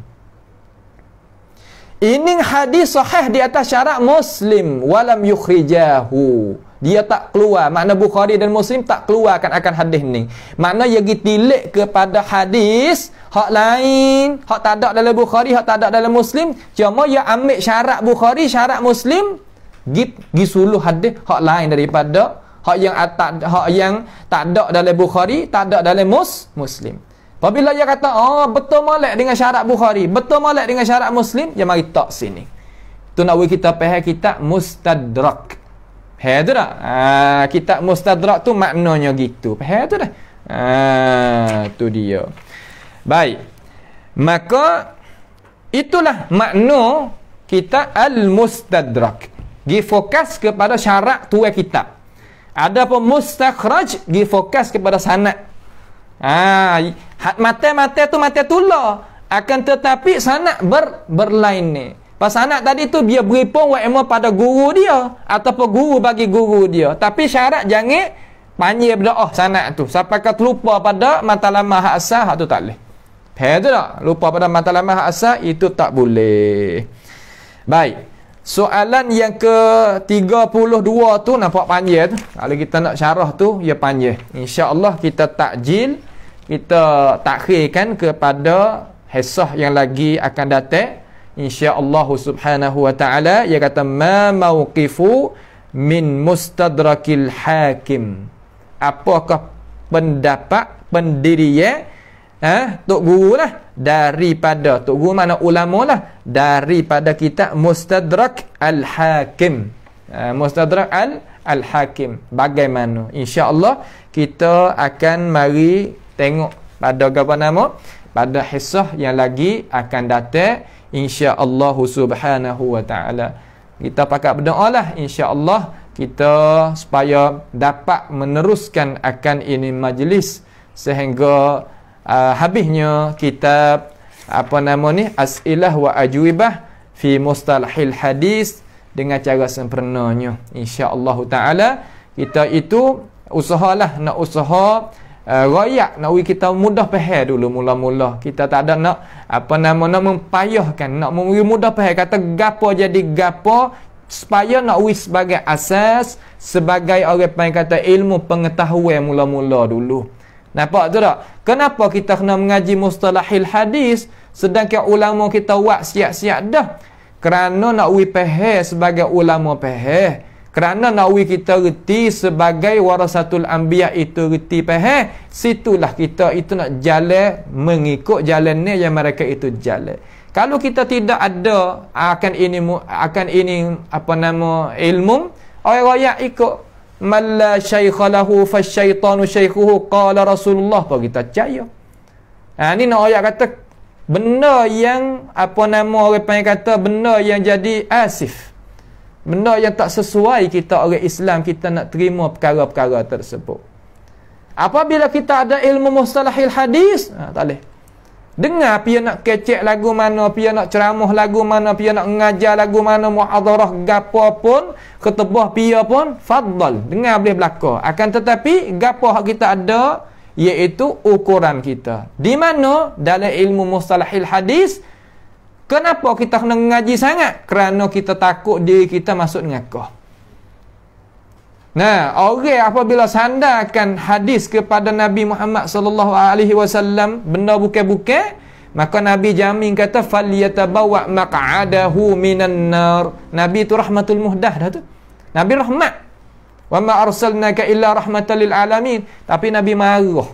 Ini hadis sahih di atas syarat Muslim, walam yukhrijahu. Dia tak keluar, makna Bukhari dan Muslim tak keluarkan akan hadis ni. Makna ia gitilik kepada hadis hak lain, hak tak ada dalam Bukhari, hak tak ada dalam Muslim, cuma ia ambil syarat Bukhari, syarat Muslim, gi suluh hadis hak lain daripada hak yang tak ada dalam Bukhari, tak ada dalam Muslim. Apabila dia kata, betul molek dengan syarat Bukhari, betul molek dengan syarat Muslim, dia mari tak sini. Tu nak kita faham kitab Mustadrak. Faham tu tak? Kitab Mustadrak tu maknanya gitu. Faham tu dah? Tu dia. Baik. Maka itulah makna kitab Al-Mustadrak. Gi fokus kepada syarat tua kitab. Adapun mustakhraj gi fokus kepada sanad. Mata tu mata tula, akan tetapi sanad berlain ni. Pas sanad tadi tu dia beripung wa pada guru dia ataupun guru bagi guru dia. Tapi syarat jangan panjang berdoa sanad tu sampai kau terlupa pada matlamat hak asal, hak tu tak boleh. Faham tu tak? Lupa pada matlamat hak asal itu tak boleh. Baik. Soalan yang ke-32 tu nampak panjang tu. Kalau kita nak syarah tu, ia panjang. InsyaAllah kita takjil, kita takhirkan kepada hisah yang lagi akan datang. InsyaAllah subhanahu wa ta'ala. Ia kata, ma mawqifu min mustadrakil hakim. Apakah pendapat pendirian Tok Guru lah daripada Tok Guru mana ulama lah daripada kitab Mustadrak Al-Hakim. Mustadrak Al-Hakim bagaimana? InsyaAllah kita akan mari tengok pada apa nama, pada hisah yang lagi akan datang insya-Allah subhanahu wa ta'ala. Kita pakat berdoa lah insya-Allah kita supaya dapat meneruskan akan ini majlis sehingga habisnya kitab apa nama ni, As'ilah wa Ajwibah fi Mustalahil Hadis dengan cara sempurnanya insya-Allah taala. Kita itu usahalah nak usaha royak, nak kita mudah faham dulu mula-mula. Kita tak ada nak nak mempayahkan, nak mudah faham kata gapo jadi gapo, supaya nak sebagai asas, sebagai orang yang kata ilmu pengetahuan mula-mula dulu. Nampak tu tak? Kenapa kita kena mengaji mustalahil hadis sedangkan ulama kita buat siap-siap dah? Kerana nak faham sebagai ulama faham. Kerana nak kita reti sebagai warasatul anbiya itu reti faham. Situlah kita itu nak jalan mengikut jalan ni yang mereka itu jalan. Kalau kita tidak ada akan ini ilmu, orang ikut man la syaikha lahu fasyaitanu syaikhuhu qala Rasulullah, apa kita percaya. Ni nak ayat kata benda yang orang panggil kata benda yang jadi asif, benda yang tak sesuai kita orang Islam, kita nak terima perkara-perkara tersebut. Apabila kita ada ilmu mustalahil hadis, tak boleh dengar pia nak kecek lagu mana, pia nak ceramah lagu mana, pia nak mengajar lagu mana, muhadarah gapo pun, ketebah pia pun, fadal, dengar boleh belaka. Akan tetapi gapo hak kita ada, iaitu ukuran kita. Di mana dalam ilmu mustalahil hadis, kenapa kita kena mengaji sangat? Kerana kita takut diri kita masuk neraka. Nah, orang apabila sandarkan hadis kepada Nabi Muhammad sallallahu alaihi wasallam benda bukan-bukan, maka Nabi jamin kata falyatabawa maq'adahu minan nar. Nabi itu rahmatul muhdah dah tu. Nabi rahmat. Wa ma arsalnaka illa rahmatan lil alamin. Tapi Nabi marah.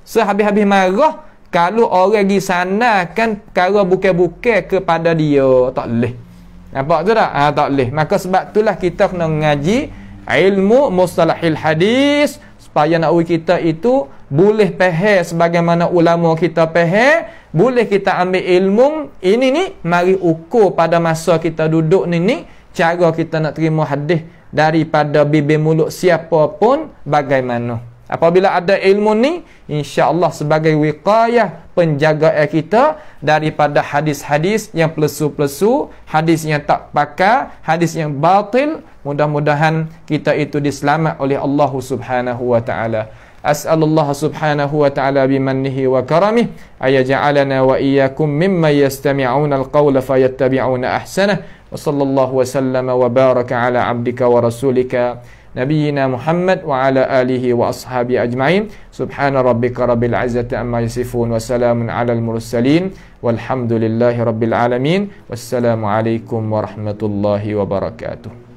Sehabis-habis marah kalau orang pergi sandarkan perkara bukan-bukan kepada dia, tak leh. Nampak tu tak? Tak leh. Maka sebab itulah kita kena mengaji ilmu mustalahil hadis supaya nak kita itu boleh faham sebagaimana ulama kita faham, boleh kita ambil ilmu ini ni, mari ukur pada masa kita duduk ni cara kita nak terima hadis daripada bibir mulut siapa pun bagaimana. Apabila ada ilmu ni, insya-Allah sebagai wiqayah, penjagaan kita daripada hadis-hadis yang plesu-plesu, hadis yang tak pakar, hadis yang batil. Mudah-mudahan kita itu diselamat oleh Allah Subhanahu wa taala. As'alullah Subhanahu wa taala bimannihi wa karamih ayaj'alana wa iyyakum mimman yastami'una al-qawla fayattabi'una ahsanah. Wa sallallahu wa sallama wa baraka ala 'abdika wa rasulika Nabiyyina Muhammad wa ala alihi wa ashabi ajma'in. Subhana rabbika rabbil izzati amma yasifun wa salamun alal mursalin walhamdulillahi rabbil alamin. Wassalamu alaikum warahmatullahi wabarakatuh.